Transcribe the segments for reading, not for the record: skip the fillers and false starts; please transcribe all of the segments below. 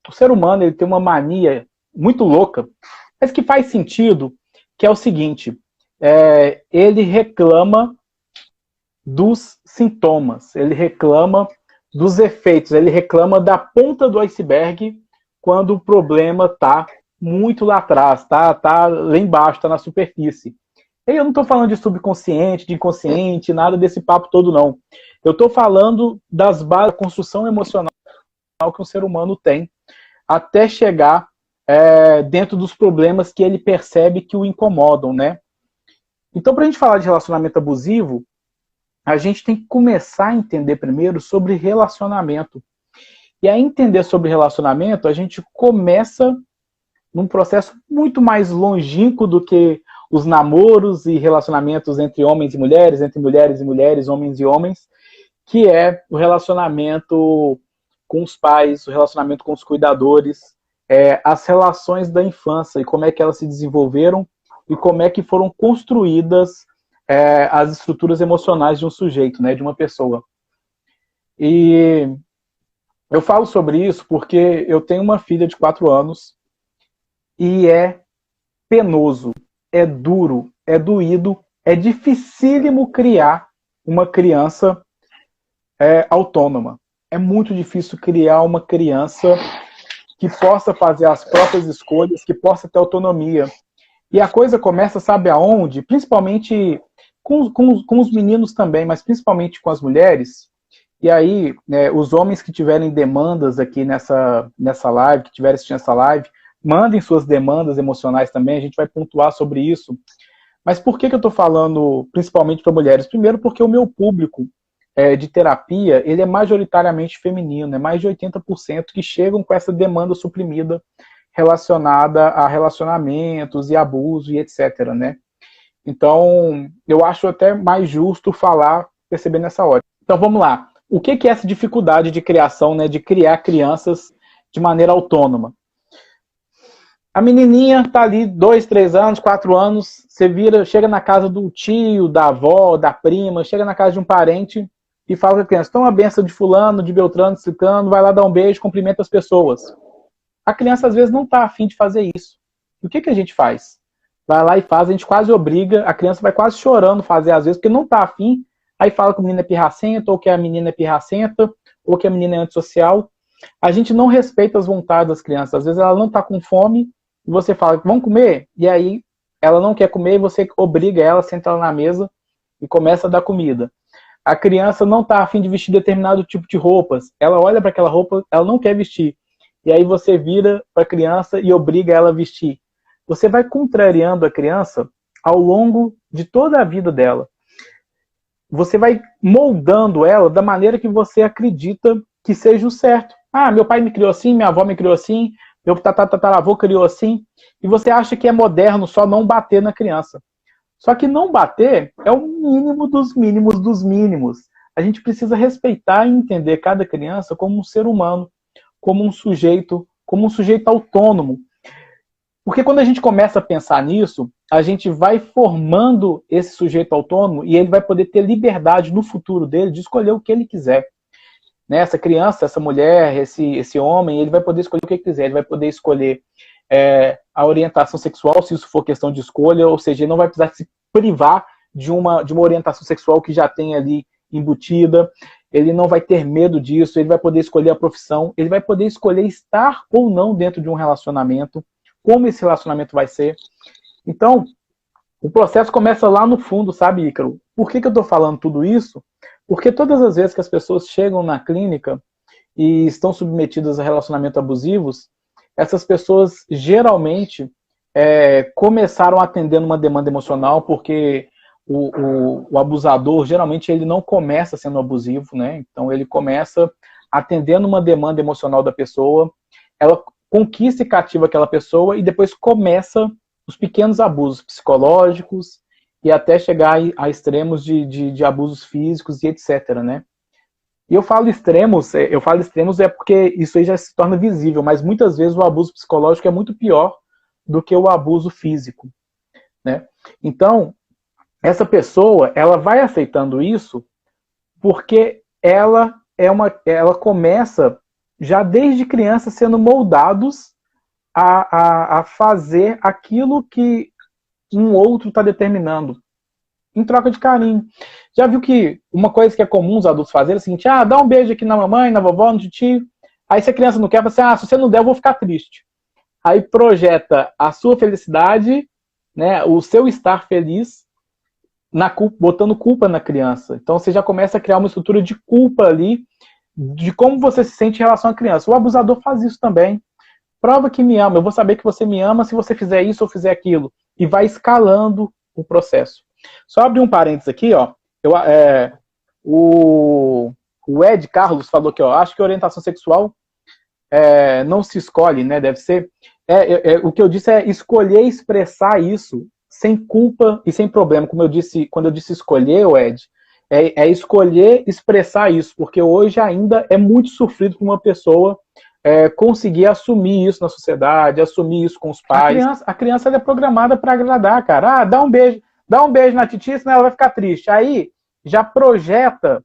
o ser humano ele tem uma mania muito louca, mas que faz sentido, que é o seguinte, ele reclama dos sintomas, ele reclama dos efeitos, ele reclama da ponta do iceberg quando o problema está muito lá atrás, tá lá embaixo, está na superfície. E eu não estou falando de subconsciente, de inconsciente, nada desse papo todo, não. Eu estou falando das bases da construção emocional que um ser humano tem, até chegar dentro dos problemas que ele percebe que o incomodam, né? Então, para a gente falar de relacionamento abusivo, a gente tem que começar a entender primeiro sobre relacionamento. E a entender sobre relacionamento, a gente começa num processo muito mais longínquo do que os namoros e relacionamentos entre homens e mulheres, entre mulheres e mulheres, homens e homens, que é o relacionamento com os pais, o relacionamento com os cuidadores, as relações da infância e como é que elas se desenvolveram e como é que foram construídas as estruturas emocionais de um sujeito, né, de uma pessoa. E eu falo sobre isso porque eu tenho uma filha de 4 anos e é penoso, é duro, é doído, é dificílimo criar uma criança autônoma. É muito difícil criar uma criança que possa fazer as próprias escolhas, que possa ter autonomia. E a coisa começa, sabe aonde? Principalmente com os meninos também, mas principalmente com as mulheres. E aí, os homens que tiverem demandas aqui nessa live, que estiverem assistindo essa live, mandem suas demandas emocionais também, a gente vai pontuar sobre isso. Mas por que eu estou falando principalmente para mulheres? Primeiro porque o meu público de terapia, ele é majoritariamente feminino, é mais de 80% que chegam com essa demanda suprimida relacionada a relacionamentos e abuso e etc, né? Então, eu acho até mais justo falar, perceber nessa hora. Então, vamos lá. O que é essa dificuldade de criação, né, de criar crianças de maneira autônoma? A menininha tá ali 2, 3 anos, 4 anos, você chega na casa do tio, da avó, da prima, chega na casa de um parente e fala com a criança, toma a benção de fulano, de beltrano, de ciclano, vai lá dar um beijo, cumprimenta as pessoas. A criança às vezes não tá afim de fazer isso. E o que a gente faz? Vai lá e faz, a gente quase obriga, a criança vai quase chorando fazer às vezes, porque não tá afim, aí fala que o menino é pirracento, ou que a menina é pirracenta, ou que a menina é antissocial. A gente não respeita as vontades das crianças, às vezes ela não tá com fome, e você fala, vamos comer? E aí ela não quer comer, e você obriga ela, senta ela na mesa e começa a dar comida. A criança não está afim de vestir determinado tipo de roupas, ela olha para aquela roupa, ela não quer vestir. E aí você vira para a criança e obriga ela a vestir. Você vai contrariando a criança ao longo de toda a vida dela. Você vai moldando ela da maneira que você acredita que seja o certo. Ah, meu pai me criou assim, minha avó me criou assim, meu tataravô criou assim, e você acha que é moderno só não bater na criança. Só que não bater é o mínimo dos mínimos dos mínimos. A gente precisa respeitar e entender cada criança como um ser humano, como um sujeito autônomo. Porque quando a gente começa a pensar nisso, a gente vai formando esse sujeito autônomo e ele vai poder ter liberdade no futuro dele de escolher o que ele quiser. Né? Essa criança, essa mulher, esse homem, ele vai poder escolher o que ele quiser. Ele vai poder escolher a orientação sexual, se isso for questão de escolha, ou seja, ele não vai precisar se privar de uma orientação sexual que já tem ali embutida, ele não vai ter medo disso, ele vai poder escolher a profissão, ele vai poder escolher estar ou não dentro de um relacionamento, como esse relacionamento vai ser. Então, o processo começa lá no fundo, sabe, Ícaro? Por que eu estou falando tudo isso? Porque todas as vezes que as pessoas chegam na clínica e estão submetidas a relacionamentos abusivos, essas pessoas geralmente começaram atendendo uma demanda emocional, porque o abusador, geralmente, ele não começa sendo abusivo, né? Então, ele começa atendendo uma demanda emocional da pessoa, ela conquista e cativa aquela pessoa e depois começa os pequenos abusos psicológicos e até chegar a extremos de abusos físicos e etc, né? E eu falo extremos porque isso aí já se torna visível, mas muitas vezes o abuso psicológico é muito pior do que o abuso físico, né? Então, essa pessoa, ela vai aceitando isso porque ela começa já desde criança sendo moldados a fazer aquilo que um outro está determinando, em troca de carinho. Já viu que uma coisa que é comum os adultos fazerem é o seguinte: dá um beijo aqui na mamãe, na vovó, no tio. Aí se a criança não quer, você se você não der, eu vou ficar triste. Aí projeta a sua felicidade, né, o seu estar feliz, botando culpa na criança. Então você já começa a criar uma estrutura de culpa ali, de como você se sente em relação à criança. O abusador faz isso também. Prova que me ama, eu vou saber que você me ama se você fizer isso ou fizer aquilo. E vai escalando o processo. Só abrir um parênteses aqui, ó. O Ed Carlos falou que, ó, acho que orientação sexual não se escolhe, né? Deve ser. O que eu disse é escolher expressar isso sem culpa e sem problema. Como eu disse, quando eu disse escolher, Ed, escolher expressar isso, porque hoje ainda é muito sofrido para uma pessoa conseguir assumir isso na sociedade, assumir isso com os pais. A criança ela é programada para agradar, cara. Dá um beijo na titia, senão ela vai ficar triste. Aí já projeta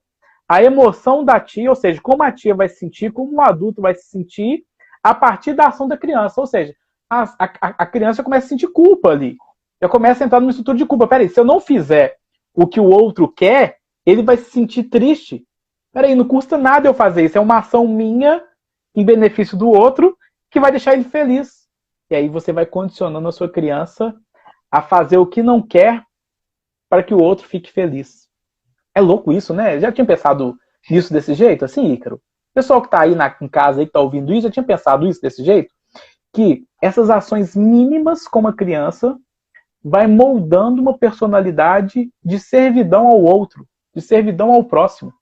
a emoção da tia, ou seja, como a tia vai se sentir, como o adulto vai se sentir a partir da ação da criança. Ou seja, a criança começa a sentir culpa ali. Já começa a entrar numa estrutura de culpa. Peraí, se eu não fizer o que o outro quer, ele vai se sentir triste. Peraí, não custa nada eu fazer isso. É uma ação minha em benefício do outro que vai deixar ele feliz. E aí você vai condicionando a sua criança a fazer o que não quer para que o outro fique feliz. É louco isso, né? Já tinha pensado nisso desse jeito, assim, Ícaro? O pessoal que está aí em casa, aí, que está ouvindo isso, já tinha pensado isso desse jeito? Que essas ações mínimas como a criança vai moldando uma personalidade de servidão ao outro, de servidão ao próximo.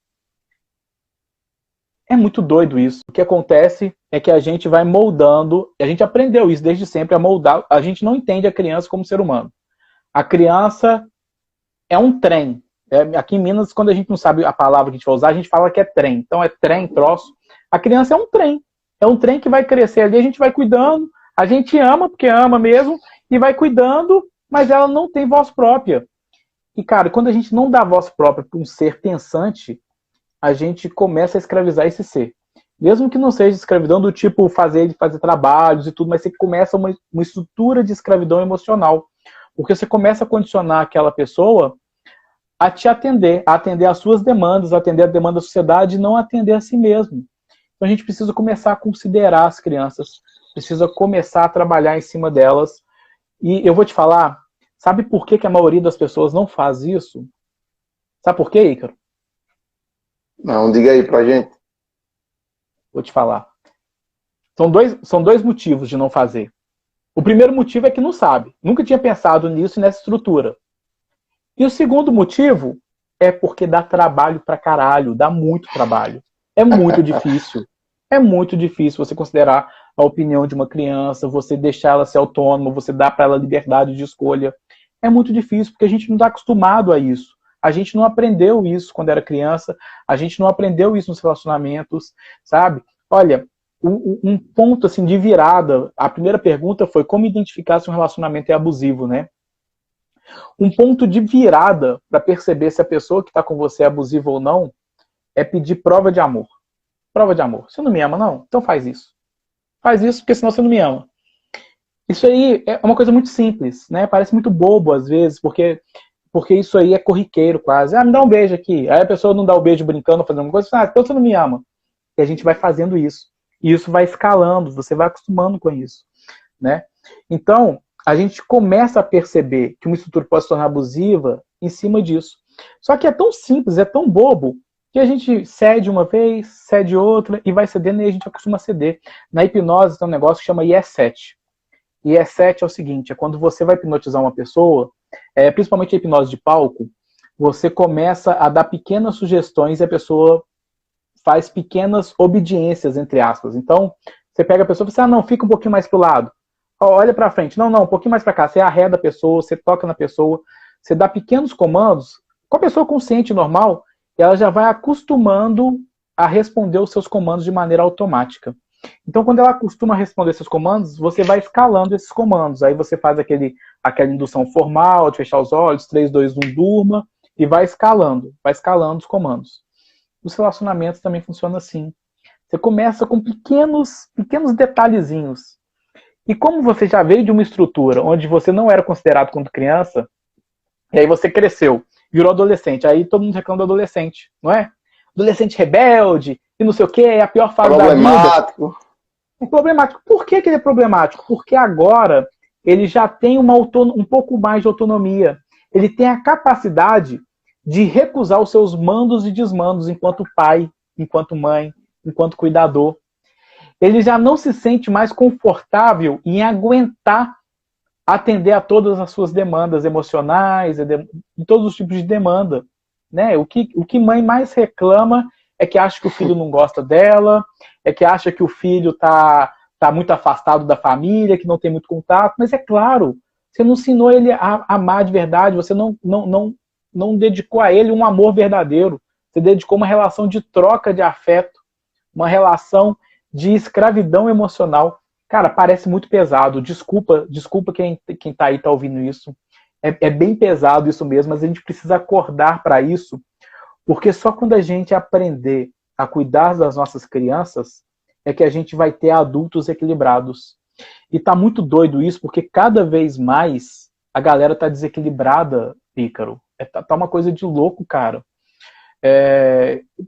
É muito doido isso. O que acontece é que a gente vai moldando, a gente aprendeu isso desde sempre, a moldar. A gente não entende a criança como ser humano. A criança é um trem. Aqui em Minas, quando a gente não sabe a palavra que a gente vai usar, a gente fala que é trem. Então é trem, troço. A criança é um trem. É um trem que vai crescer ali, a gente vai cuidando, a gente ama, porque ama mesmo, e vai cuidando, mas ela não tem voz própria. E, cara, quando a gente não dá voz própria para um ser pensante, a gente começa a escravizar esse ser. Mesmo que não seja escravidão do tipo fazer trabalhos e tudo, mas você começa uma estrutura de escravidão emocional. Porque você começa a condicionar aquela pessoa a te atender, a atender às suas demandas, a atender a demanda da sociedade e não atender a si mesmo. Então a gente precisa começar a considerar as crianças, precisa começar a trabalhar em cima delas. E eu vou te falar, sabe por que a maioria das pessoas não faz isso? Sabe por quê, Ícaro? Não, diga aí pra gente. Vou te falar. São dois motivos de não fazer. O primeiro motivo é que não sabe. Nunca tinha pensado nisso e nessa estrutura. E o segundo motivo é porque dá trabalho pra caralho. Dá muito trabalho. É muito difícil. É muito difícil você considerar a opinião de uma criança, você deixar ela ser autônoma, você dar para ela liberdade de escolha. É muito difícil, porque a gente não está acostumado a isso. A gente não aprendeu isso quando era criança, a gente não aprendeu isso nos relacionamentos, sabe? Olha, um ponto assim de virada, a primeira pergunta foi como identificar se um relacionamento é abusivo, né? Um ponto de virada para perceber se a pessoa que está com você é abusiva ou não é pedir prova de amor. Prova de amor. Você não me ama, não? Então faz isso. Faz isso, porque senão você não me ama. Isso aí é uma coisa muito simples, né? Parece muito bobo às vezes, porque isso aí é corriqueiro quase. Me dá um beijo aqui. Aí a pessoa não dá o beijo brincando, fazendo uma coisa, então você não me ama. E a gente vai fazendo isso. E isso vai escalando, você vai acostumando com isso, né? Então, a gente começa a perceber que uma estrutura pode se tornar abusiva em cima disso. Só que é tão simples, é tão bobo, que a gente cede uma vez, cede outra, e vai cedendo e a gente acostuma a ceder. Na hipnose tem um negócio que chama IE7. IE7 é o seguinte, é quando você vai hipnotizar uma pessoa, principalmente a hipnose de palco, você começa a dar pequenas sugestões e a pessoa faz pequenas obediências, entre aspas. Então, você pega a pessoa e fala, não, fica um pouquinho mais pro lado. Olha pra frente. Não, um pouquinho mais pra cá. Você arreda a pessoa, você toca na pessoa, você dá pequenos comandos, com a pessoa consciente normal, ela já vai acostumando a responder os seus comandos de maneira automática. Então, quando ela acostuma a responder esses comandos, você vai escalando esses comandos. Aí você faz aquela indução formal, de fechar os olhos, 3, 2, 1, durma, e vai escalando os comandos. Os relacionamentos também funcionam assim. Você começa com pequenos detalhezinhos. E como você já veio de uma estrutura onde você não era considerado quando criança, e aí você cresceu, virou adolescente, aí todo mundo reclama do adolescente, não é? Adolescente rebelde, e não sei o que, é a pior fase da vida. Problemático. É problemático. Por que ele é problemático? Porque agora ele já tem um pouco mais de autonomia. Ele tem a capacidade de recusar os seus mandos e desmandos enquanto pai, enquanto mãe, enquanto cuidador. Ele já não se sente mais confortável em aguentar atender a todas as suas demandas emocionais, de todos os tipos de demanda. Né? O que mãe mais reclama é que acha que o filho não gosta dela, é que acha que o filho tá muito afastado da família, que não tem muito contato, mas é claro, você não ensinou ele a amar de verdade, você não dedicou a ele um amor verdadeiro, você dedicou uma relação de troca de afeto, uma relação de escravidão emocional. Cara, parece muito pesado, desculpa quem tá aí tá ouvindo isso, é bem pesado isso mesmo, mas a gente precisa acordar para isso, porque só quando a gente aprender a cuidar das nossas crianças é que a gente vai ter adultos equilibrados. E tá muito doido isso, porque cada vez mais a galera tá desequilibrada, Ícaro. Tá uma coisa de louco, cara.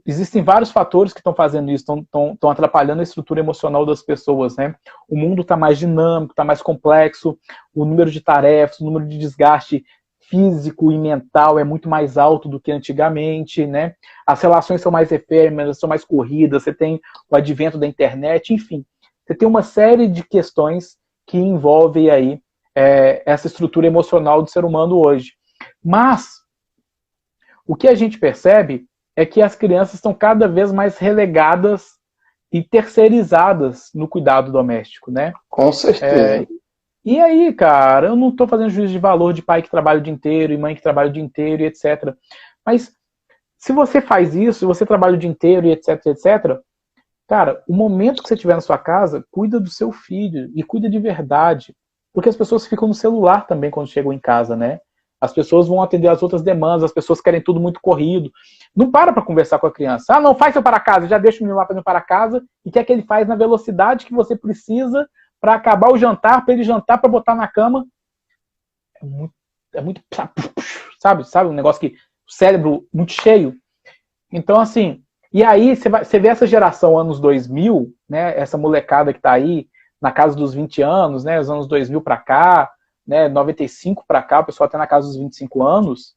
Existem vários fatores que estão fazendo isso, estão atrapalhando a estrutura emocional das pessoas, né? O mundo está mais dinâmico, está mais complexo, o número de tarefas, o número de desgaste físico e mental é muito mais alto do que antigamente, né? As relações são mais efêmeras, são mais corridas, você tem o advento da internet, enfim. Você tem uma série de questões que envolvem aí essa estrutura emocional do ser humano hoje. Mas o que a gente percebe é que as crianças estão cada vez mais relegadas e terceirizadas no cuidado doméstico, né? Com certeza. E aí, cara, eu não estou fazendo juízo de valor de pai que trabalha o dia inteiro e mãe que trabalha o dia inteiro e etc. Mas se você faz isso, se você trabalha o dia inteiro e etc, etc, cara, o momento que você estiver na sua casa, cuida do seu filho e cuida de verdade. Porque as pessoas ficam no celular também quando chegam em casa, né? As pessoas vão atender as outras demandas, as pessoas querem tudo muito corrido. Não para conversar com a criança. Ah, não, faz seu para casa, já deixa o menino lá fazendo para casa e quer que ele faz na velocidade que você precisa para acabar o jantar, para ele jantar, para botar na cama. É muito sabe, um negócio que o cérebro muito cheio. Então, assim, e aí você vê essa geração anos 2000, né, essa molecada que tá aí na casa dos 20 anos, né, os anos 2000 para cá, né, 95 para cá, o pessoal até na casa dos 25 anos,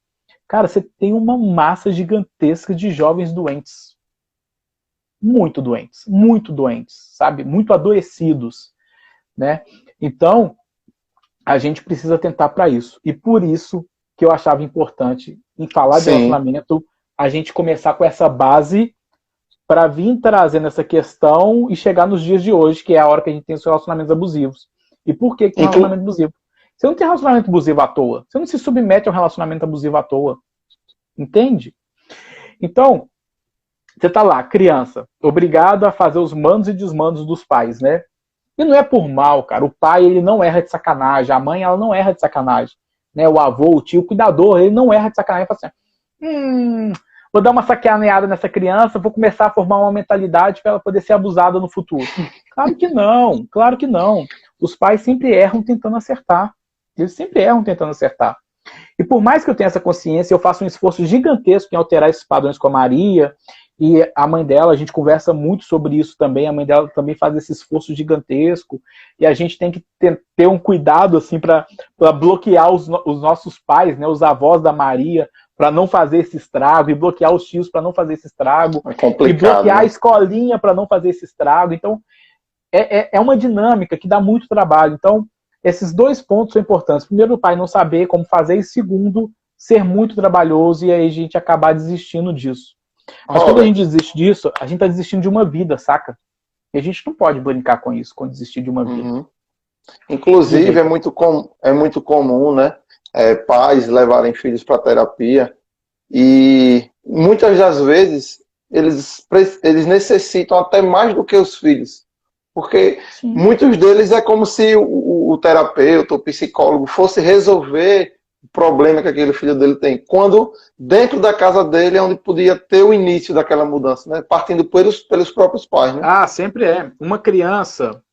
cara, você tem uma massa gigantesca de jovens doentes. Muito doentes, sabe? Muito adoecidos, né? Então, a gente precisa tentar para isso. E por isso que eu achava importante, em falar de relacionamento, a gente começar com essa base para vir trazendo essa questão e chegar nos dias de hoje, que é a hora que a gente tem os relacionamentos abusivos. E por que tem relacionamento abusivo? Você não tem relacionamento abusivo à toa. Você não se submete a um relacionamento abusivo à toa. Entende? Então, você tá lá, criança, obrigado a fazer os mandos e desmandos dos pais, né? E não é por mal, cara. O pai, ele não erra de sacanagem. A mãe, ela não erra de sacanagem. Né? O avô, o tio, o cuidador, ele não erra de sacanagem. Ele fala assim, vou dar uma sacaneada nessa criança, vou começar a formar uma mentalidade para ela poder ser abusada no futuro. Claro que não, claro que não. Os pais sempre erram tentando acertar. Eles sempre erram tentando acertar. E por mais que eu tenha essa consciência, eu faço um esforço gigantesco em alterar esses padrões com a Maria, e a mãe dela, a gente conversa muito sobre isso também, a mãe dela também faz esse esforço gigantesco, e a gente tem que ter um cuidado assim para bloquear os nossos pais, né, os avós da Maria, para não fazer esse estrago, e bloquear os tios para não fazer esse estrago, e bloquear a escolinha para não fazer esse estrago. Então, é uma dinâmica que dá muito trabalho. Então, esses dois pontos são importantes. Primeiro, o pai não saber como fazer, e segundo, ser muito trabalhoso e aí a gente acabar desistindo disso. Mas quando a gente desiste disso, a gente tá desistindo de uma vida, saca? E a gente não pode brincar com isso, quando desistir de uma vida. Inclusive, é muito comum, né? Pais levarem filhos para terapia e muitas das vezes eles necessitam até mais do que os filhos. Porque muitos deles é como se o terapeuta, o psicólogo fosse resolver problema que aquele filho dele tem. Quando dentro da casa dele é onde podia ter o início daquela mudança, né? Partindo pelos próprios pais, né? Ah, sempre é. Uma criança,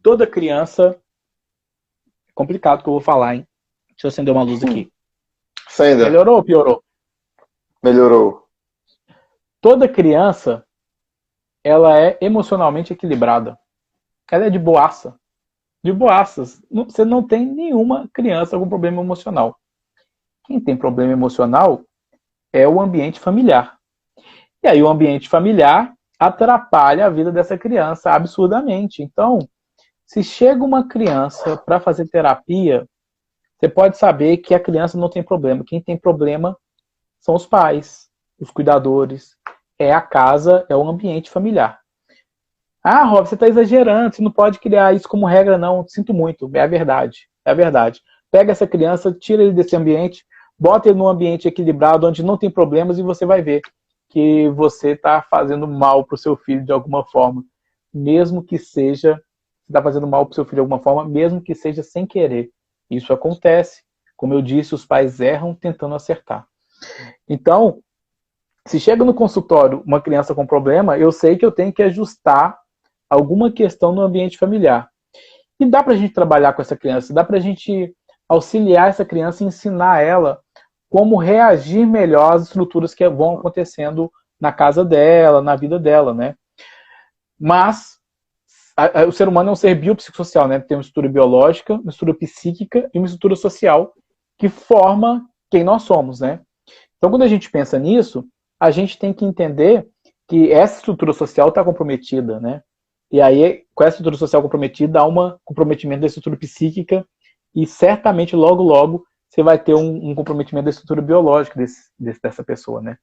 toda criança, é complicado que eu vou falar, hein? Deixa eu acender uma luz aqui. Senda, Melhorou ou piorou? melhorou. Toda criança, ela é emocionalmente equilibrada. Ela é de boaça. De boaças. Você não tem nenhuma criança com problema emocional. Quem tem problema emocional é o ambiente familiar. E aí o ambiente familiar atrapalha a vida dessa criança absurdamente. Então, se chega uma criança para fazer terapia, você pode saber que a criança não tem problema. Quem tem problema são os pais, os cuidadores, é a casa, é o ambiente familiar. Ah, Rob, você está exagerando, você não pode criar isso como regra, não. Sinto muito, é a verdade. É a verdade. Pega essa criança, tira ele desse ambiente, bota ele num ambiente equilibrado, onde não tem problemas, e você vai ver que você está fazendo mal para o seu filho de alguma forma. Mesmo que seja, você está fazendo mal para o seu filho de alguma forma, mesmo que seja sem querer. Isso acontece. Como eu disse, os pais erram tentando acertar. Então, se chega no consultório uma criança com problema, eu sei que eu tenho que ajustar alguma questão no ambiente familiar. E dá para a gente trabalhar com essa criança, dá para a gente auxiliar essa criança e ensinar ela como reagir melhor às estruturas que vão acontecendo na casa dela, na vida dela, né? Mas o ser humano é um ser biopsicossocial, né? Tem uma estrutura biológica, uma estrutura psíquica e uma estrutura social que forma quem nós somos, né? Então, quando a gente pensa nisso, a gente tem que entender que essa estrutura social está comprometida, né? E aí, com essa estrutura social comprometida, há um comprometimento da estrutura psíquica e certamente, logo, logo, você vai ter um comprometimento da estrutura biológica dessa pessoa, né?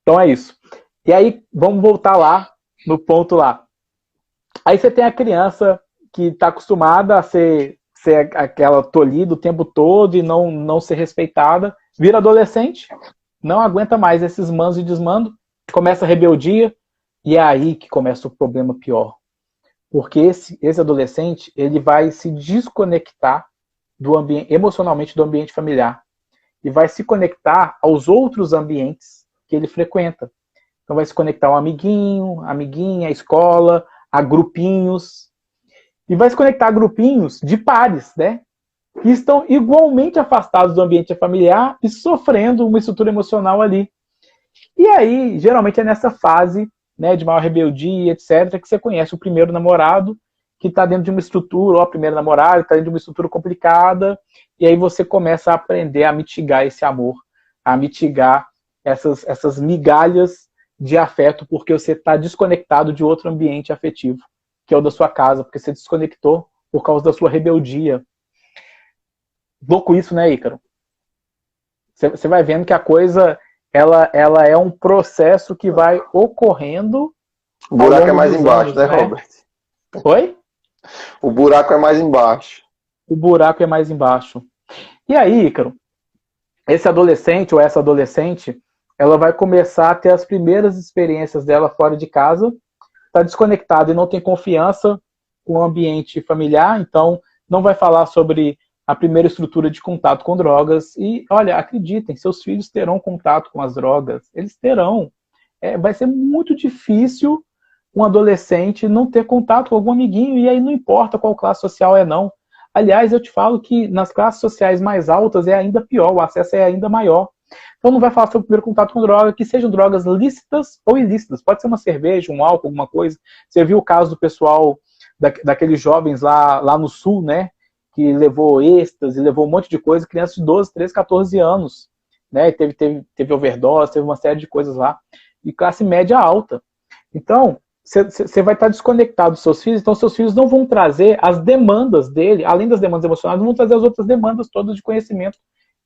Então é isso. E aí, vamos voltar lá, no ponto lá. Aí você tem a criança que está acostumada a ser aquela tolhida o tempo todo e não ser respeitada, vira adolescente, não aguenta mais esses mandos e desmando, começa a rebeldia, e é aí que começa o problema pior. Porque esse adolescente, ele vai se desconectar emocionalmente do ambiente familiar e vai se conectar aos outros ambientes que ele frequenta. Então vai se conectar ao amiguinho, amiguinha, à escola, a grupinhos, e vai se conectar a grupinhos de pares, né? Que estão igualmente afastados do ambiente familiar e sofrendo uma estrutura emocional ali. E aí, geralmente é nessa fase, né, de maior rebeldia, etc., que você conhece o primeiro namorado, que está dentro de uma estrutura, ou a primeira namorada, que está dentro de uma estrutura complicada, e aí você começa a aprender a mitigar esse amor, a mitigar essas migalhas de afeto, porque você está desconectado de outro ambiente afetivo, que é o da sua casa, porque você desconectou por causa da sua rebeldia. Louco isso, né, Ícaro? Você vai vendo que a coisa, ela é um processo que vai ocorrendo. O buraco é mais embaixo, né, Robert? Oi? O buraco é mais embaixo. O buraco é mais embaixo. E aí, Ícaro, esse adolescente ou essa adolescente, ela vai começar a ter as primeiras experiências dela fora de casa, está desconectada e não tem confiança com o ambiente familiar, então não vai falar sobre a primeira estrutura de contato com drogas. E, olha, acreditem, seus filhos terão contato com as drogas. Eles terão. Vai ser muito difícil um adolescente não ter contato com algum amiguinho, e aí não importa qual classe social é, não. Aliás, eu te falo que nas classes sociais mais altas é ainda pior, o acesso é ainda maior. Então não vai falar sobre o primeiro contato com droga, que sejam drogas lícitas ou ilícitas. Pode ser uma cerveja, um álcool, alguma coisa. Você viu o caso do pessoal, daqueles jovens lá no sul, né? Que levou êxtase, levou um monte de coisa, crianças de 12, 13, 14 anos. Né? Teve overdose, teve uma série de coisas lá. E classe média alta. Então, você vai estar desconectado dos seus filhos, então seus filhos não vão trazer as demandas dele, além das demandas emocionais, não vão trazer as outras demandas todas de conhecimento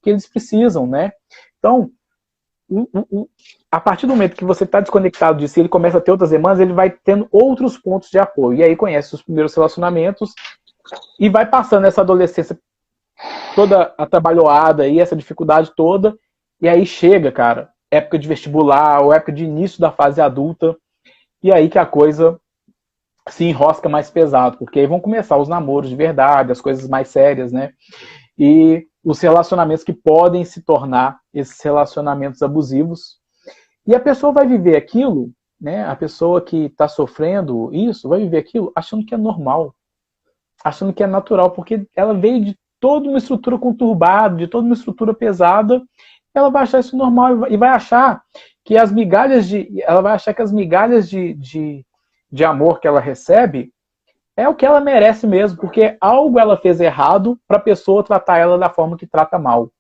que eles precisam, né? Então, a partir do momento que você está desconectado disso e ele começa a ter outras demandas, ele vai tendo outros pontos de apoio. E aí conhece os primeiros relacionamentos e vai passando essa adolescência toda atabalhoada e essa dificuldade toda. E aí chega, cara, época de vestibular ou época de início da fase adulta. E aí que a coisa se enrosca mais pesado, porque aí vão começar os namoros de verdade, as coisas mais sérias, né? E os relacionamentos que podem se tornar esses relacionamentos abusivos. E a pessoa vai viver aquilo, né? A pessoa que está sofrendo isso vai viver aquilo achando que é normal, achando que é natural, porque ela veio de toda uma estrutura conturbada, de toda uma estrutura pesada, ela vai achar isso normal e vai achar que as migalhas de amor que ela recebe é o que ela merece mesmo, porque algo ela fez errado para a pessoa tratar ela da forma que trata mal.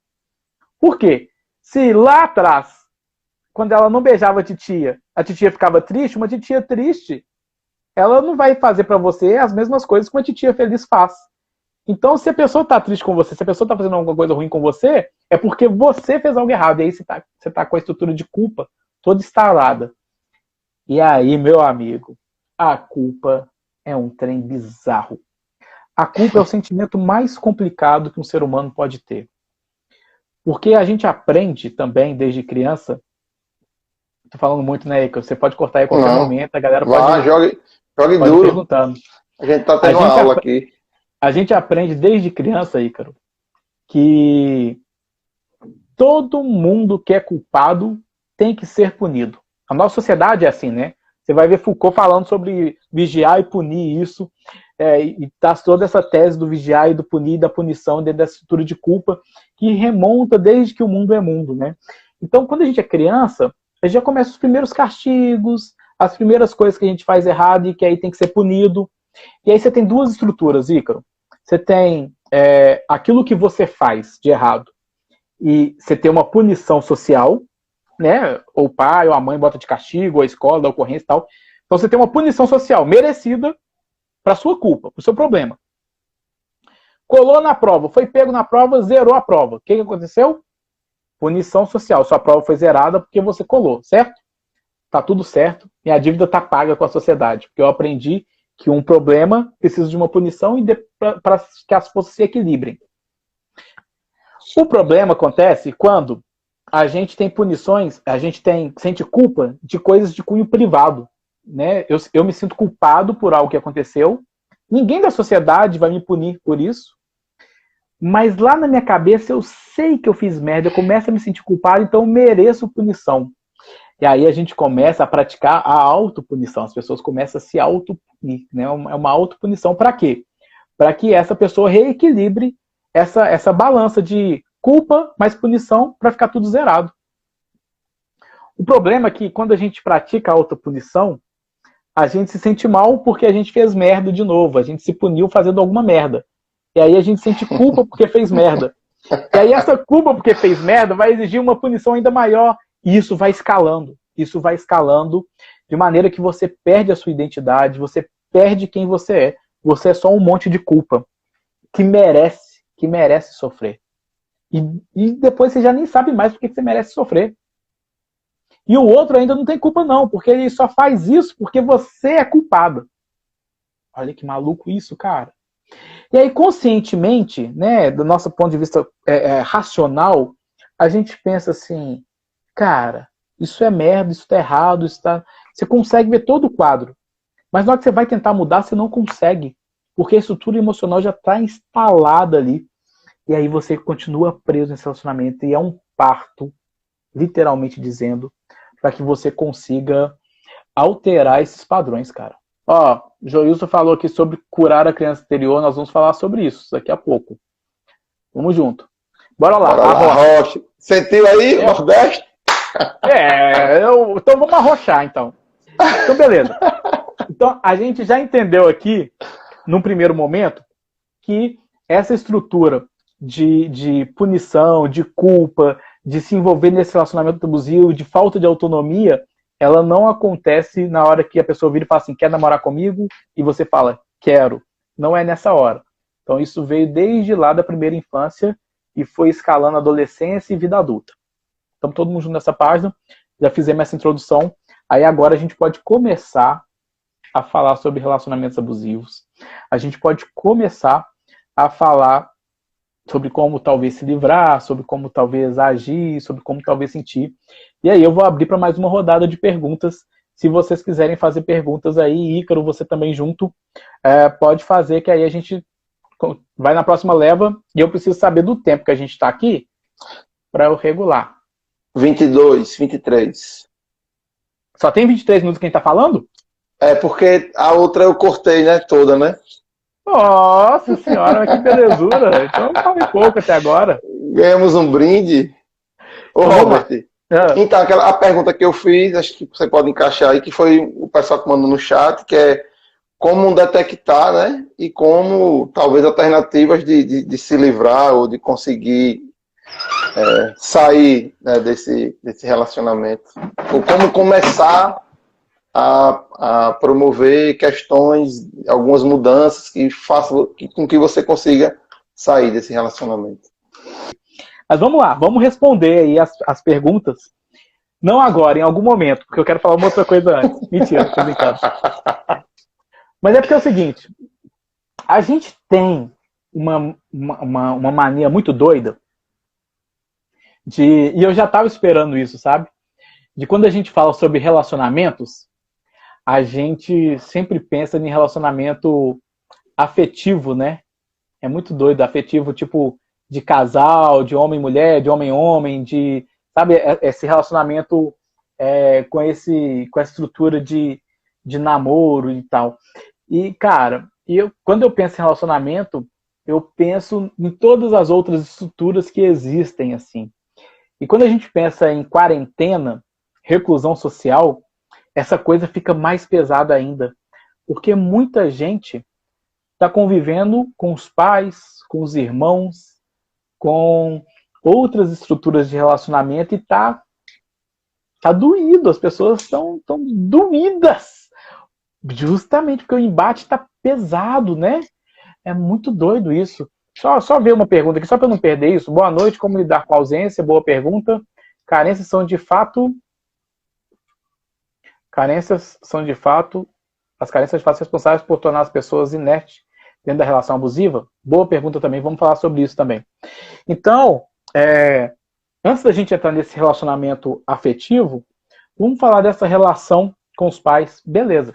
Por quê? Se lá atrás, quando ela não beijava a titia ficava triste, uma titia triste, ela não vai fazer para você as mesmas coisas que uma titia feliz faz. Então, se a pessoa está triste com você, se a pessoa está fazendo alguma coisa ruim com você, é porque você fez algo errado. E aí você tá com a estrutura de culpa toda instalada. E aí, meu amigo, a culpa é um trem bizarro. A culpa é o sentimento mais complicado que um ser humano pode ter. Porque a gente aprende também, desde criança, tô falando muito, né, que você pode cortar aí a qualquer momento, a galera pode, jogue pode duro. perguntando. A gente tá tendo uma aula aqui. A gente aprende desde criança, Ícaro, que todo mundo que é culpado tem que ser punido. A nossa sociedade é assim, né? Você vai ver Foucault falando sobre vigiar e punir isso, e tá toda essa tese do vigiar e do punir, da punição, dentro dessa estrutura de culpa, que remonta desde que o mundo é mundo, né? Então, quando a gente é criança, a gente já começa os primeiros castigos, as primeiras coisas que a gente faz errado e que aí tem que ser punido. E aí você tem duas estruturas, Ícaro. Você tem aquilo que você faz de errado e você tem uma punição social, né? Ou o pai ou a mãe bota de castigo, ou a escola, da ocorrência e tal. Então você tem uma punição social merecida para sua culpa, para o seu problema. Colou na prova, foi pego na prova, zerou a prova. O que aconteceu? Punição social. Sua prova foi zerada porque você colou, certo? Tá tudo certo. Minha dívida tá paga com a sociedade, porque eu aprendi que um problema precisa de uma punição para que as forças se equilibrem. O problema acontece quando a gente tem punições, a gente sente culpa de coisas de cunho privado. Né? Eu me sinto culpado por algo que aconteceu, ninguém da sociedade vai me punir por isso, mas lá na minha cabeça eu sei que eu fiz merda, eu começo a me sentir culpado, então eu mereço punição. E aí a gente começa a praticar a autopunição, as pessoas começam a se autopunir, né? É uma autopunição para quê? Para que essa pessoa reequilibre essa balança de culpa mais punição para ficar tudo zerado. O problema é que quando a gente pratica a autopunição, a gente se sente mal porque a gente fez merda de novo, a gente se puniu fazendo alguma merda. E aí a gente sente culpa porque fez merda. E aí essa culpa porque fez merda vai exigir uma punição ainda maior. E isso vai escalando. Isso vai escalando de maneira que você perde a sua identidade, você perde quem você é. Você é só um monte de culpa que merece sofrer. E depois você já nem sabe mais porque você merece sofrer. E o outro ainda não tem culpa não, porque ele só faz isso porque você é culpado. Olha que maluco isso, cara. E aí, conscientemente, né, do nosso ponto de vista racional, a gente pensa assim, cara, isso é merda, isso tá errado, isso tá... Você consegue ver todo o quadro. Mas na hora que você vai tentar mudar, você não consegue. Porque a estrutura emocional já está instalada ali. E aí você continua preso nesse relacionamento. E é um parto, literalmente dizendo, para que você consiga alterar esses padrões, cara. Ó, o Joilson falou aqui sobre curar a criança interior. Nós vamos falar sobre isso daqui a pouco. Vamos junto. Bora lá. Bora lá, Rocha. Sentiu aí, Nordeste? Então vamos arrochar, então. Então, beleza. Então, a gente já entendeu aqui, num primeiro momento, que essa estrutura de punição, de culpa, de se envolver nesse relacionamento abusivo, de falta de autonomia, ela não acontece na hora que a pessoa vira e fala assim, quer namorar comigo? E você fala, quero. Não é nessa hora. Então, isso veio desde lá da primeira infância e foi escalando adolescência e vida adulta. Estamos todo mundo junto nessa página, já fizemos essa introdução. Aí agora a gente pode começar a falar sobre relacionamentos abusivos. A gente pode começar a falar sobre como talvez se livrar, sobre como talvez agir, sobre como talvez sentir. E aí eu vou abrir para mais uma rodada de perguntas Se vocês quiserem fazer perguntas aí, Ícaro, você também junto, pode fazer, que aí a gente vai na próxima leva, e eu preciso saber do tempo que a gente está aqui, para eu regular. 22, 23. Só tem 23 minutos quem está falando? É, porque a outra eu cortei, né, toda, né? Nossa senhora, que belezura. Então falei pouco até agora. Ganhamos um brinde. Ô, Então, Robert, então, a pergunta que eu fiz, acho que você pode encaixar aí, que foi o pessoal que mandou no chat, que é como detectar, né? E como, talvez, alternativas de se livrar ou de conseguir sair, né, desse relacionamento. Ou como começar a promover questões, algumas mudanças que façam com que você consiga sair desse relacionamento. Mas vamos lá, vamos responder aí as perguntas. Não agora, em algum momento, porque eu quero falar uma outra coisa antes. Mentira, tô brincando. Mas é porque é o seguinte, a gente tem uma mania muito doida e eu já estava esperando isso, sabe? De quando a gente fala sobre relacionamentos, a gente sempre pensa em relacionamento afetivo, né? É muito doido, afetivo, tipo, de casal, de homem e mulher, de homem e homem, de, sabe, esse relacionamento com essa estrutura de namoro e tal. E, cara, quando eu penso em relacionamento, eu penso em todas as outras estruturas que existem, assim. E quando a gente pensa em quarentena, reclusão social, essa coisa fica mais pesada ainda. Porque muita gente está convivendo com os pais, com os irmãos, com outras estruturas de relacionamento e tá doído. As pessoas estão doídas. Justamente porque o embate está pesado, né? É muito doido isso. Só ver uma pergunta aqui, só para não perder isso. Boa noite, como lidar com a ausência? Boa pergunta. Carências são de fato... As carências de fato responsáveis por tornar as pessoas inertes dentro da relação abusiva? Boa pergunta também, vamos falar sobre isso também. Então, antes da gente entrar nesse relacionamento afetivo, vamos falar dessa relação com os pais. Beleza.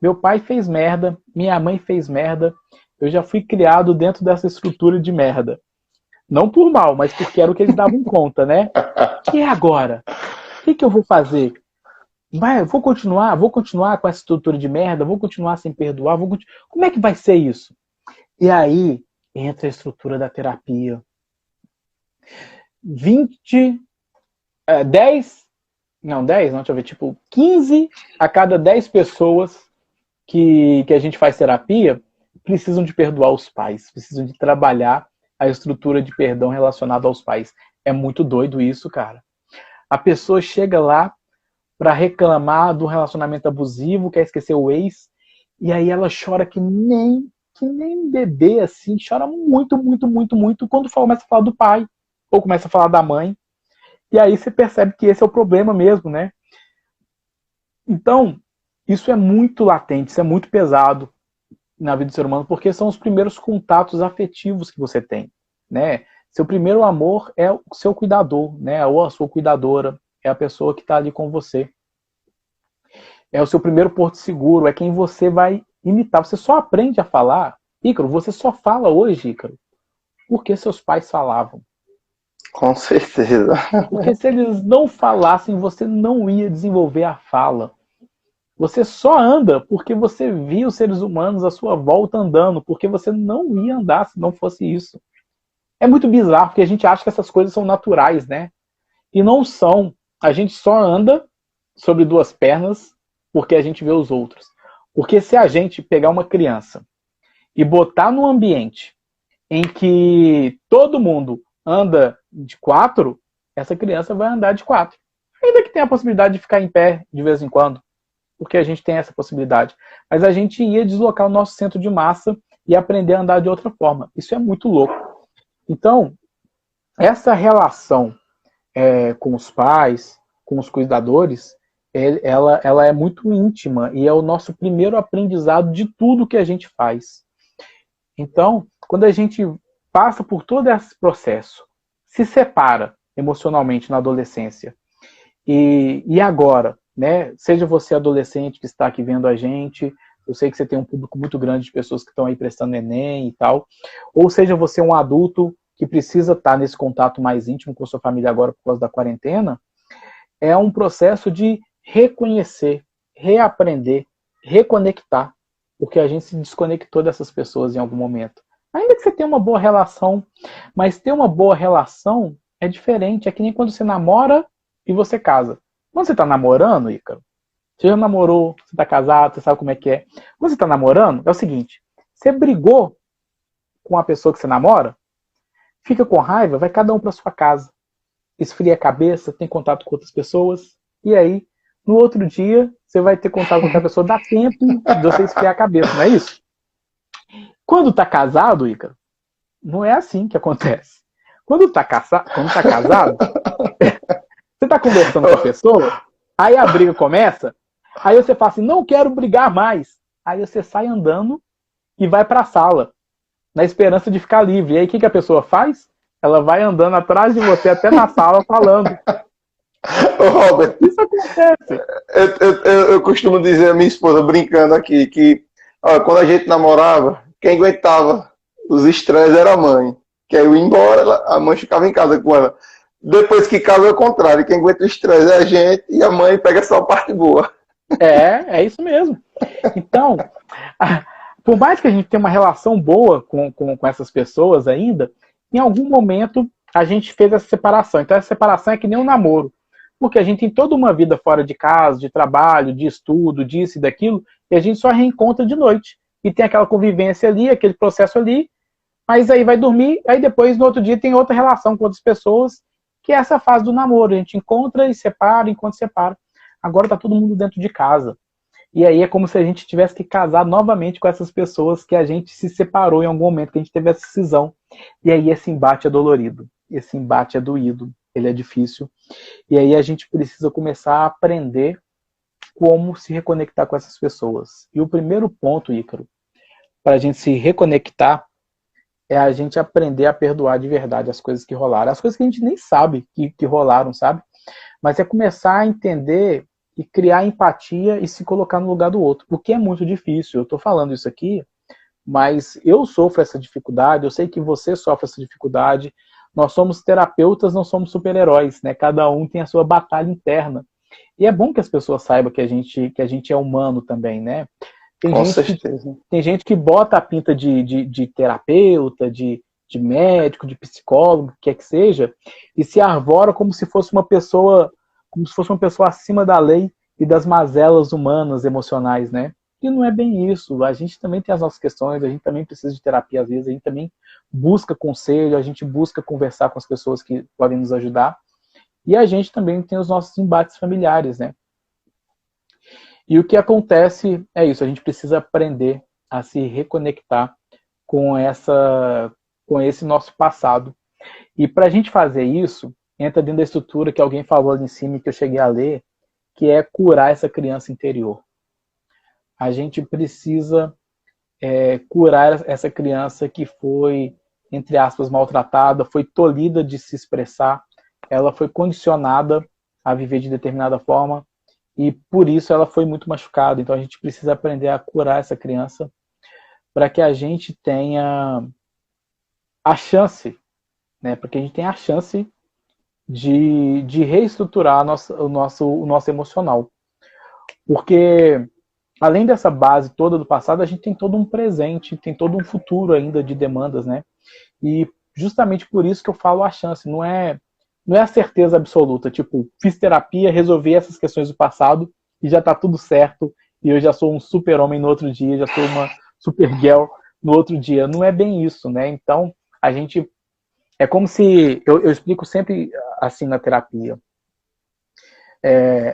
Meu pai fez merda, minha mãe fez merda, eu já fui criado dentro dessa estrutura de merda. Não por mal, mas porque era o que eles davam conta, né? E agora? O que eu vou fazer? Vou continuar com essa estrutura de merda, vou continuar sem perdoar, como é que vai ser isso? E aí entra a estrutura da terapia. 15 a cada 10 pessoas que a gente faz terapia precisam de perdoar os pais, precisam de trabalhar a estrutura de perdão relacionada aos pais. É muito doido isso, cara. A pessoa chega lá para reclamar do relacionamento abusivo, quer esquecer o ex, e aí ela chora que nem bebê, assim, chora muito, muito, muito, muito, quando começa a falar do pai, ou começa a falar da mãe, e aí você percebe que esse é o problema mesmo, né? Então, isso é muito latente, isso é muito pesado na vida do ser humano, porque são os primeiros contatos afetivos que você tem, né? Seu primeiro amor é o seu cuidador, né? Ou a sua cuidadora, é a pessoa que está ali com você. É o seu primeiro porto seguro, é quem você vai imitar. Você só aprende a falar, Ícaro, você só fala hoje, Ícaro, porque seus pais falavam. Com certeza. Porque se eles não falassem, você não ia desenvolver a fala. Você só anda porque você via os seres humanos à sua volta andando, porque você não ia andar se não fosse isso. É muito bizarro, porque a gente acha que essas coisas são naturais, né? E não são. A gente só anda sobre duas pernas porque a gente vê os outros. Porque se a gente pegar uma criança e botar num ambiente em que todo mundo anda de 4, essa criança vai andar de 4. Ainda que tenha a possibilidade de ficar em pé de vez em quando, porque a gente tem essa possibilidade. Mas a gente ia deslocar o nosso centro de massa e aprender a andar de outra forma. Isso é muito louco. Então, essa relação com os pais, com os cuidadores, ela é muito íntima e é o nosso primeiro aprendizado de tudo que a gente faz. Então, quando a gente passa por todo esse processo, se separa emocionalmente na adolescência, e agora, né? Seja você adolescente que está aqui vendo a gente, eu sei que você tem um público muito grande de pessoas que estão aí prestando Enem e tal, ou seja você um adulto que precisa estar nesse contato mais íntimo com a sua família agora por causa da quarentena, é um processo de reconhecer, reaprender, reconectar, porque a gente se desconectou dessas pessoas em algum momento. Ainda que você tenha uma boa relação, mas ter uma boa relação é diferente, é que nem quando você namora e você casa. Quando você está namorando, Ícaro, você já namorou, você está casado, você sabe como é que é. Quando você está namorando, é o seguinte, você brigou com a pessoa que você namora, fica com raiva, vai cada um para sua casa. Esfria a cabeça, tem contato com outras pessoas, e aí, no outro dia, você vai ter contato com outra pessoa, dá tempo de você esfriar a cabeça, não é isso? Quando tá casado, Ícaro, não é assim que acontece. Quando tá casado, você tá conversando com a pessoa, aí a briga começa, aí você fala assim, não quero brigar mais. Aí você sai andando e vai pra sala, na esperança de ficar livre. E aí o que a pessoa faz? Ela vai andando atrás de você até na sala falando. Ô, Robert, isso acontece. Eu costumo dizer à minha esposa, brincando aqui, que ó, quando a gente namorava, quem aguentava os estresses era a mãe. Que aí eu ia embora, a mãe ficava em casa com ela. Depois que casa é o contrário, quem aguenta o estresse é a gente e a mãe pega só a parte boa. É isso mesmo. Então, por mais que a gente tenha uma relação boa com essas pessoas ainda, em algum momento a gente fez essa separação. Então essa separação é que nem um namoro. Porque a gente tem toda uma vida fora de casa, de trabalho, de estudo, disso e daquilo, e a gente só reencontra de noite. E tem aquela convivência ali, aquele processo ali, mas aí vai dormir, aí depois no outro dia tem outra relação com outras pessoas, que é essa fase do namoro. A gente encontra e separa, encontra e separa. Agora tá todo mundo dentro de casa. E aí é como se a gente tivesse que casar novamente com essas pessoas que a gente se separou em algum momento, que a gente teve essa cisão. E aí esse embate é dolorido, esse embate é doído, ele é difícil. E aí a gente precisa começar a aprender como se reconectar com essas pessoas. E o primeiro ponto, Ícaro, para a gente se reconectar, é a gente aprender a perdoar de verdade as coisas que rolaram. As coisas que a gente nem sabe que rolaram, sabe? Mas é começar a entender e criar empatia e se colocar no lugar do outro. O que é muito difícil. Eu estou falando isso aqui, mas eu sofro essa dificuldade, eu sei que você sofre essa dificuldade. Nós somos terapeutas, não somos super-heróis, né? Cada um tem a sua batalha interna. E é bom que as pessoas saibam que a gente é humano também, né? Tem gente que bota a pinta de terapeuta, de médico, de psicólogo, quer que seja, e se arvora como se fosse uma pessoa acima da lei e das mazelas humanas, emocionais, né? E não é bem isso. A gente também tem as nossas questões, a gente também precisa de terapia às vezes, a gente também busca conselho, a gente busca conversar com as pessoas que podem nos ajudar. E a gente também tem os nossos embates familiares, né? E o que acontece é isso, a gente precisa aprender a se reconectar com esse nosso passado. E para a gente fazer isso, entra dentro da estrutura que alguém falou ali em cima e que eu cheguei a ler, que é curar essa criança interior. A gente precisa curar essa criança que foi, entre aspas, maltratada, foi tolhida de se expressar, ela foi condicionada a viver de determinada forma e por isso ela foi muito machucada. Então a gente precisa aprender a curar essa criança para que a gente tenha a chance, né, para que a gente tenha a chance de reestruturar o nosso emocional. Porque além dessa base toda do passado, a gente tem todo um presente, tem todo um futuro ainda de demandas, né? E justamente por isso que eu falo a chance, não é a certeza absoluta, tipo, fiz terapia, resolvi essas questões do passado e já tá tudo certo, e eu já sou um super-homem no outro dia, já sou uma super-girl no outro dia. Não é bem isso, né? Então, a gente... É como se... Eu explico sempre assim na terapia.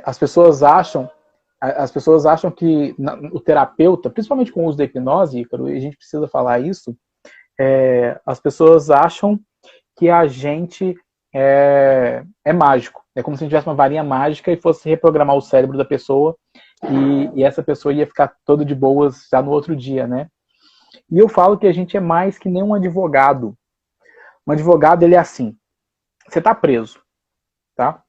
As pessoas acham que o terapeuta, principalmente com o uso da hipnose, Ícaro, e a gente precisa falar isso, as pessoas acham que a gente é mágico. É como se a gente tivesse uma varinha mágica e fosse reprogramar o cérebro da pessoa e essa pessoa ia ficar toda de boas já no outro dia, né? E eu falo que a gente é mais que nem um advogado. Um advogado, ele é assim, você tá preso, tá?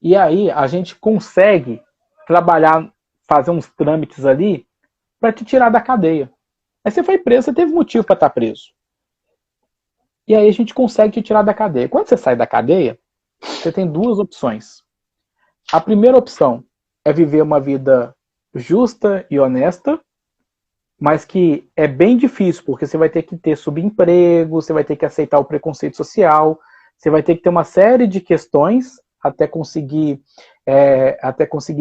E aí a gente consegue trabalhar, fazer uns trâmites ali para te tirar da cadeia. Aí você foi preso, você teve motivo para estar preso. E aí a gente consegue te tirar da cadeia. Quando você sai da cadeia, você tem duas opções. A primeira opção é viver uma vida justa e honesta, mas que é bem difícil, porque você vai ter que ter subemprego, você vai ter que aceitar o preconceito social, você vai ter que ter uma série de questões até conseguir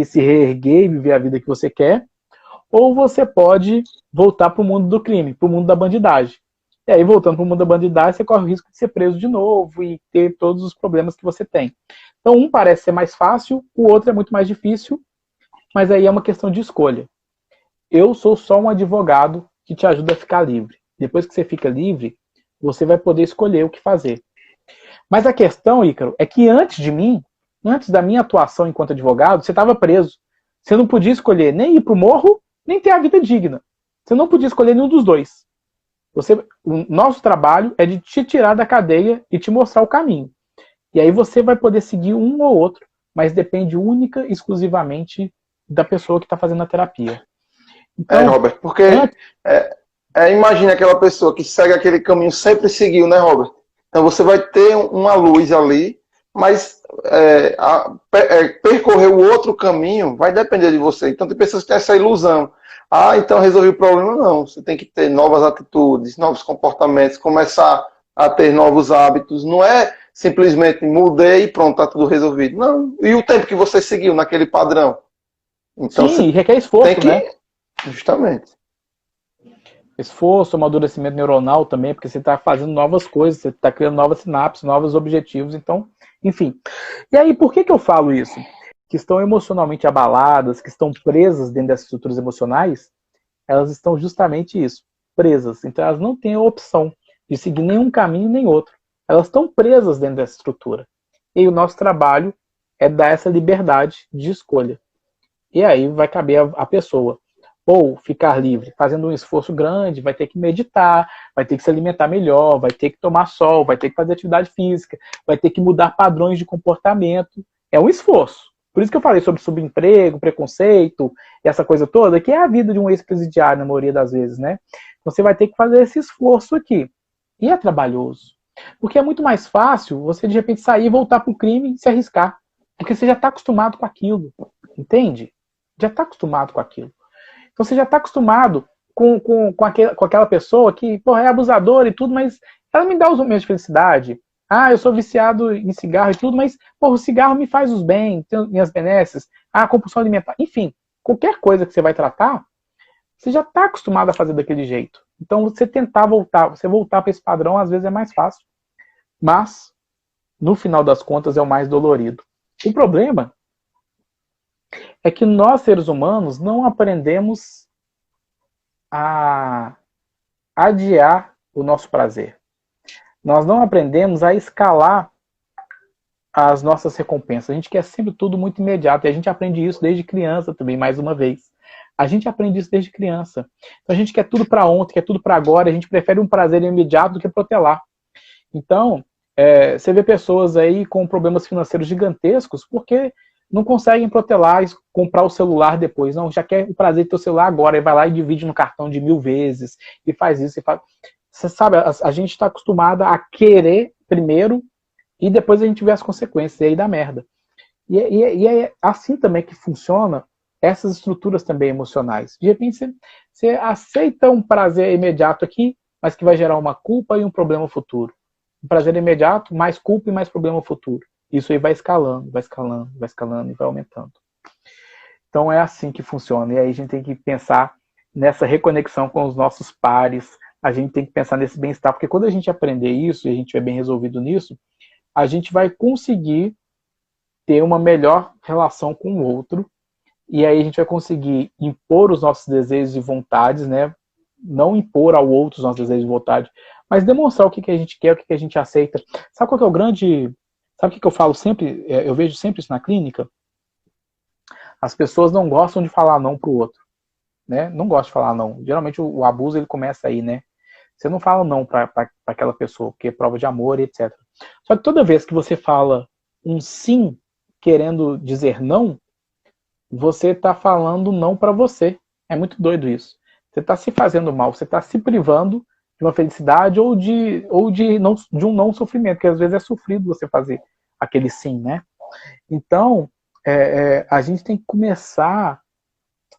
se reerguer e viver a vida que você quer, ou você pode voltar para o mundo do crime, para o mundo da bandidagem. E aí, voltando para o mundo da bandidagem, você corre o risco de ser preso de novo e ter todos os problemas que você tem. Então, um parece ser mais fácil, o outro é muito mais difícil, mas aí é uma questão de escolha. Eu sou só um advogado que te ajuda a ficar livre. Depois que você fica livre, você vai poder escolher o que fazer. Mas a questão, Ícaro, é que antes de mim, antes da minha atuação enquanto advogado, você estava preso. Você não podia escolher nem ir para o morro, nem ter a vida digna. Você não podia escolher nenhum dos dois. O nosso trabalho é de te tirar da cadeia e te mostrar o caminho. E aí você vai poder seguir um ou outro, mas depende única e exclusivamente da pessoa que está fazendo a terapia. Então, Robert, porque imagina aquela pessoa que segue aquele caminho, sempre seguiu, né, Robert? Então você vai ter uma luz ali, mas percorrer o outro caminho vai depender de você. Então tem pessoas que têm essa ilusão. Ah, então resolvi o problema. Não, você tem que ter novas atitudes, novos comportamentos, começar a ter novos hábitos. Não é simplesmente mudei e pronto, está tudo resolvido. Não, e o tempo que você seguiu naquele padrão? Então, sim, requer esforço, né? Justamente. Esforço, amadurecimento neuronal também, porque você está fazendo novas coisas, você está criando novas sinapses, novos objetivos, então, enfim. E aí, por que eu falo isso? Que estão emocionalmente abaladas, que estão presas dentro dessas estruturas emocionais, elas estão justamente isso, presas. Então, elas não têm a opção de seguir nenhum caminho nem outro. Elas estão presas dentro dessa estrutura. E o nosso trabalho é dar essa liberdade de escolha. E aí vai caber a pessoa ou ficar livre, fazendo um esforço grande, vai ter que meditar, vai ter que se alimentar melhor, vai ter que tomar sol, vai ter que fazer atividade física, vai ter que mudar padrões de comportamento. É um esforço. Por isso que eu falei sobre subemprego, preconceito, essa coisa toda, que é a vida de um ex-presidiário, na maioria das vezes, né? Você vai ter que fazer esse esforço aqui. E é trabalhoso. Porque é muito mais fácil você, de repente, sair e voltar para o crime e se arriscar. Porque você já está acostumado com aquilo. Entende? Já está acostumado com aquilo. Então você já está acostumado com aquela pessoa que, porra, é abusadora e tudo, mas ela me dá os momentos de felicidade. Ah, eu sou viciado em cigarro e tudo, mas, porra, o cigarro me faz os bens, tem minhas benesses. Ah, compulsão alimentar. Enfim, qualquer coisa que você vai tratar, você já está acostumado a fazer daquele jeito. Então você tentar voltar, você voltar para esse padrão, às vezes é mais fácil. Mas, no final das contas, é o mais dolorido. O problema é que nós, seres humanos, não aprendemos a adiar o nosso prazer. Nós não aprendemos a escalar as nossas recompensas. A gente quer sempre tudo muito imediato. E a gente aprende isso desde criança também, mais uma vez. A gente aprende isso desde criança. Então a gente quer tudo para ontem, quer tudo para agora. A gente prefere um prazer imediato do que protelar. Então, você vê pessoas aí com problemas financeiros gigantescos porque não conseguem protelar e comprar o celular depois. Não, já quer o prazer de ter o celular agora. E vai lá e divide no cartão de 1000 vezes. E faz isso. E faz... Você sabe, a gente está acostumada a querer primeiro e depois a gente vê as consequências. E aí dá merda. E é assim também que funciona essas estruturas também emocionais. De repente você aceita um prazer imediato aqui, mas que vai gerar uma culpa e um problema futuro. Um prazer imediato, mais culpa e mais problema futuro. Isso aí vai escalando, vai escalando, vai escalando e vai aumentando. Então é assim que funciona. E aí a gente tem que pensar nessa reconexão com os nossos pares, a gente tem que pensar nesse bem-estar, porque quando a gente aprender isso e a gente estiver bem resolvido nisso, a gente vai conseguir ter uma melhor relação com o outro, e aí a gente vai conseguir impor os nossos desejos e vontades, né? Não impor ao outro os nossos desejos e vontades, mas demonstrar o que a gente quer, o que a gente aceita. Sabe qual que é o grande... Sabe o que eu falo sempre? Eu vejo sempre isso na clínica. As pessoas não gostam de falar não pro outro, né? Não gostam de falar não. Geralmente o abuso ele começa aí, né? Você não fala não para aquela pessoa, porque é prova de amor e etc. Só que toda vez que você fala um sim querendo dizer não, você está falando não para você. É muito doido isso. Você está se fazendo mal, você está se privando de uma felicidade ou de um não sofrimento, que às vezes é sofrido você fazer aquele sim, né? Então, a gente tem que começar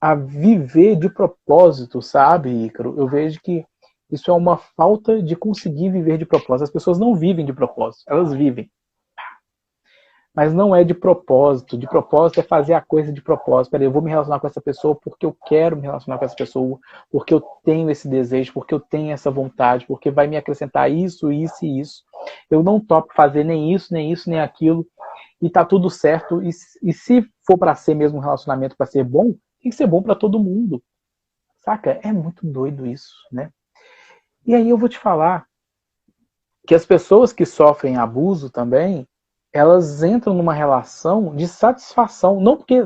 a viver de propósito, sabe, Ícaro? Eu vejo que isso é uma falta de conseguir viver de propósito. As pessoas não vivem de propósito, elas vivem. Mas não é de propósito. De propósito é fazer a coisa de propósito. Peraí, eu vou me relacionar com essa pessoa porque eu quero me relacionar com essa pessoa, porque eu tenho esse desejo, porque eu tenho essa vontade, porque vai me acrescentar isso, isso e isso. Eu não topo fazer nem isso, nem aquilo, e tá tudo certo. E se for para ser mesmo um relacionamento para ser bom, tem que ser bom para todo mundo. Saca? É muito doido isso, né? E aí eu vou te falar que as pessoas que sofrem abuso também, elas entram numa relação de satisfação, não porque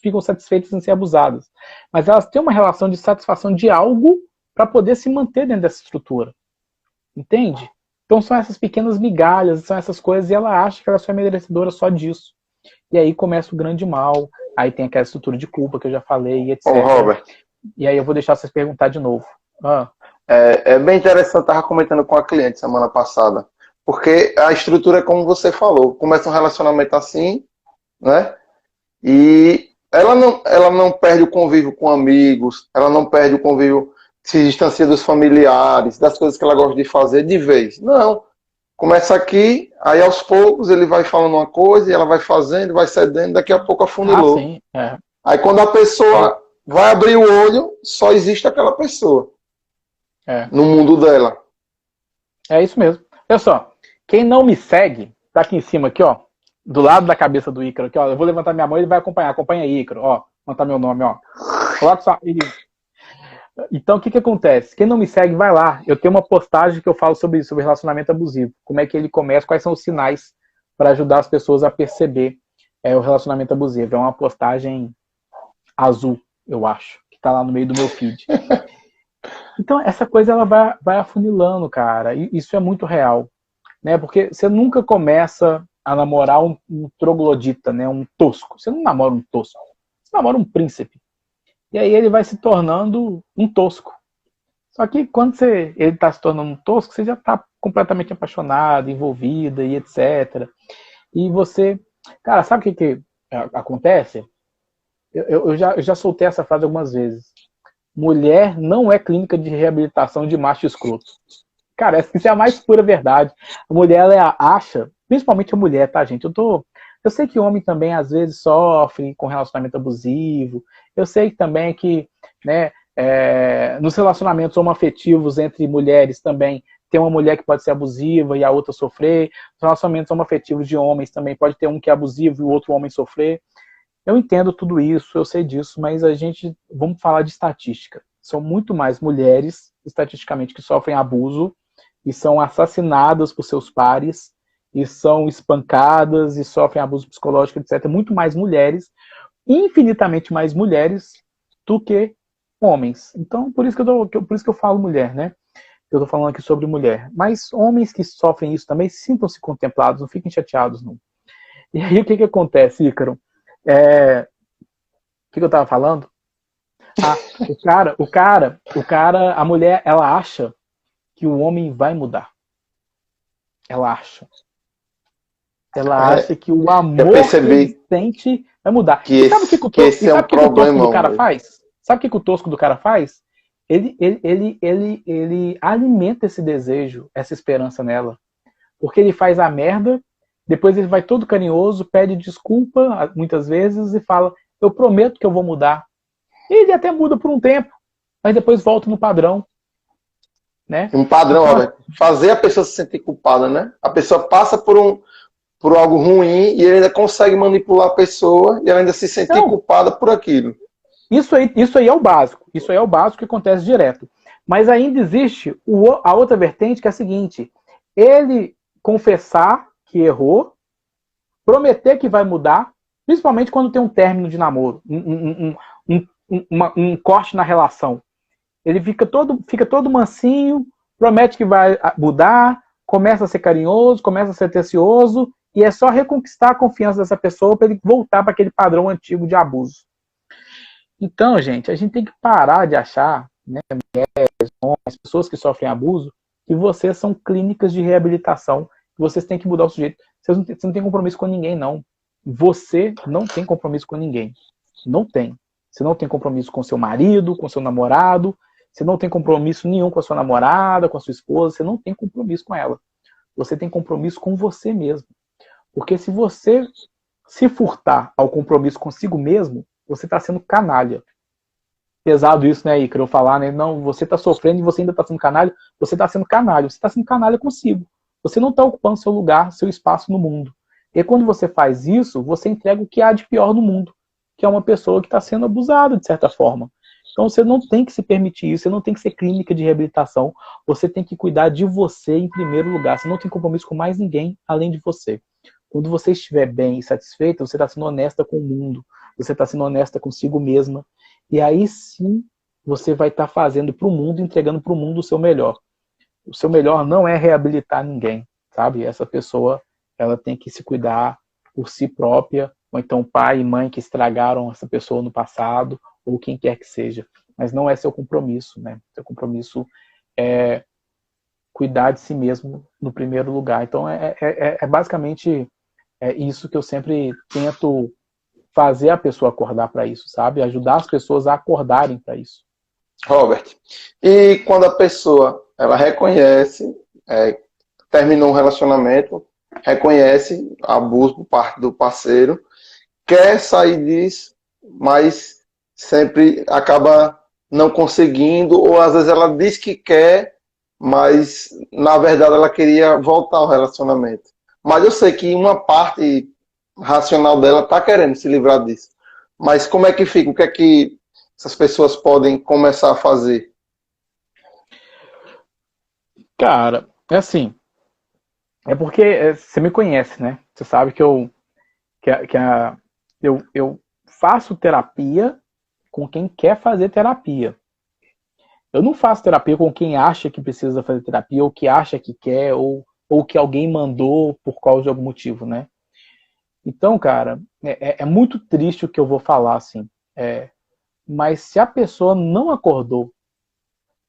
ficam satisfeitas em ser abusadas, mas elas têm uma relação de satisfação de algo para poder se manter dentro dessa estrutura. Entende? Então são essas pequenas migalhas, são essas coisas, e ela acha que ela só é merecedora só disso. E aí começa o grande mal, aí tem aquela estrutura de culpa que eu já falei, etc. Ô, Robert. E aí eu vou deixar vocês perguntar de novo. É bem interessante, eu estava comentando com a cliente semana passada, porque a estrutura é como você falou, começa um relacionamento assim, né? E ela não perde o convívio com amigos, ela não perde o convívio, se distancia dos familiares, das coisas que ela gosta de fazer de vez. Não. Começa aqui, aí aos poucos ele vai falando uma coisa e ela vai fazendo, vai cedendo, daqui a pouco afunilou. Sim, é. Aí quando a pessoa vai abrir o olho, só existe aquela pessoa. No mundo dela. É isso mesmo. Olha só, quem não me segue, tá aqui em cima, aqui, ó, do lado da cabeça do Ícaro, aqui, ó. Eu vou levantar minha mão e ele vai acompanhar. Acompanha aí, Ícaro, ó. Levantar meu nome, ó. Coloca só. Então, o que acontece? Quem não me segue, vai lá. Eu tenho uma postagem que eu falo sobre isso, sobre relacionamento abusivo. Como é que ele começa, quais são os sinais para ajudar as pessoas a perceber o relacionamento abusivo. É uma postagem azul, eu acho, que tá lá no meio do meu feed. Então, essa coisa ela vai afunilando, cara. E isso é muito real. Né? Porque você nunca começa a namorar um troglodita, né? Um tosco. Você não namora um tosco. Você namora um príncipe. E aí ele vai se tornando um tosco. Só que quando ele está se tornando um tosco, você já está completamente apaixonado, envolvida e etc. E você... Cara, sabe o que acontece? Eu já soltei essa frase algumas vezes. Mulher não é clínica de reabilitação de macho escroto. Cara, isso é a mais pura verdade. A mulher, ela acha, principalmente a mulher, tá, gente? Eu sei que homem também, às vezes, sofre com relacionamento abusivo. Eu sei também que, né, nos relacionamentos homoafetivos entre mulheres também, tem uma mulher que pode ser abusiva e a outra sofrer. Nos relacionamentos homoafetivos de homens também pode ter um que é abusivo e o outro homem sofrer. Eu entendo tudo isso, eu sei disso, mas vamos falar de estatística. São muito mais mulheres, estatisticamente, que sofrem abuso e são assassinadas por seus pares, e são espancadas e sofrem abuso psicológico, etc. Muito mais mulheres, infinitamente mais mulheres do que homens. Então, por isso que eu falo mulher, né? Eu tô falando aqui sobre mulher. Mas homens que sofrem isso também, sintam-se contemplados, não fiquem chateados, não. E aí, o que acontece, Ícaro? O que eu tava falando? A mulher, ela acha que o homem vai mudar. Ela acha. Ela acha que o amor que ele sente vai mudar. E sabe o que o tosco do cara faz? Sabe o que o tosco do cara faz? Ele alimenta esse desejo, essa esperança nela. Porque ele faz a merda, depois ele vai todo carinhoso, pede desculpa, muitas vezes, e fala, eu prometo que eu vou mudar. E ele até muda por um tempo, mas depois volta no padrão. Né? Um padrão, Robert. Fazer a pessoa se sentir culpada, né? A pessoa passa por algo ruim e ele ainda consegue manipular a pessoa e ela ainda se sentir culpada por aquilo. Isso aí é o básico. Isso aí é o básico que acontece direto. Mas ainda existe a outra vertente, que é a seguinte. Ele confessar que errou, prometer que vai mudar, principalmente quando tem um término de namoro, um corte na relação. Ele fica todo mansinho, promete que vai mudar, começa a ser carinhoso, começa a ser atencioso, E é só reconquistar a confiança dessa pessoa para ele voltar para aquele padrão antigo de abuso. Então, gente, a gente tem que parar de achar, né, as pessoas que sofrem abuso, que vocês são clínicas de reabilitação, que vocês têm que mudar o sujeito. Você não tem compromisso com ninguém, não. Você não tem compromisso com ninguém. Não tem. Você não tem compromisso com seu marido, com seu namorado, você não tem compromisso nenhum com a sua namorada, com a sua esposa, você não tem compromisso com ela. Você tem compromisso com você mesmo. Porque se você se furtar ao compromisso consigo mesmo, você está sendo canalha. Pesado isso, né, Ícaro, eu falar, né? Não, você está sofrendo e você ainda está sendo canalha. Você está sendo canalha. Você está sendo canalha consigo. Você não está ocupando seu lugar, seu espaço no mundo. E quando você faz isso, você entrega o que há de pior no mundo, que é uma pessoa que está sendo abusada, de certa forma. Então você não tem que se permitir isso, você não tem que ser clínica de reabilitação, você tem que cuidar de você em primeiro lugar. Você não tem compromisso com mais ninguém além de você. Quando você estiver bem e satisfeita, você está sendo honesta com o mundo, você está sendo honesta consigo mesma, e aí sim você vai estar fazendo para o mundo, entregando para o mundo o seu melhor. O seu melhor não é reabilitar ninguém, sabe? Essa pessoa, ela tem que se cuidar por si própria, ou então pai e mãe que estragaram essa pessoa no passado, ou quem quer que seja. Mas não é seu compromisso, né? Seu compromisso é cuidar de si mesmo no primeiro lugar. Então é basicamente isso que eu sempre tento fazer a pessoa acordar para isso, sabe? Ajudar as pessoas a acordarem para isso. Robert, e quando a pessoa ela reconhece, terminou um relacionamento, reconhece abuso por parte do parceiro, quer sair disso, mas sempre acaba não conseguindo, ou às vezes ela diz que quer, mas na verdade ela queria voltar ao relacionamento. Mas eu sei que uma parte racional dela está querendo se livrar disso. Mas como é que fica? O que é que essas pessoas podem começar a fazer? Cara, é assim, é porque você me conhece, né? Você sabe que eu faço terapia com quem quer fazer terapia. Eu não faço terapia com quem acha que precisa fazer terapia, ou que acha que quer, ou que alguém mandou por causa de algum motivo, né? Então, cara, é muito triste o que eu vou falar, assim. Mas se a pessoa não acordou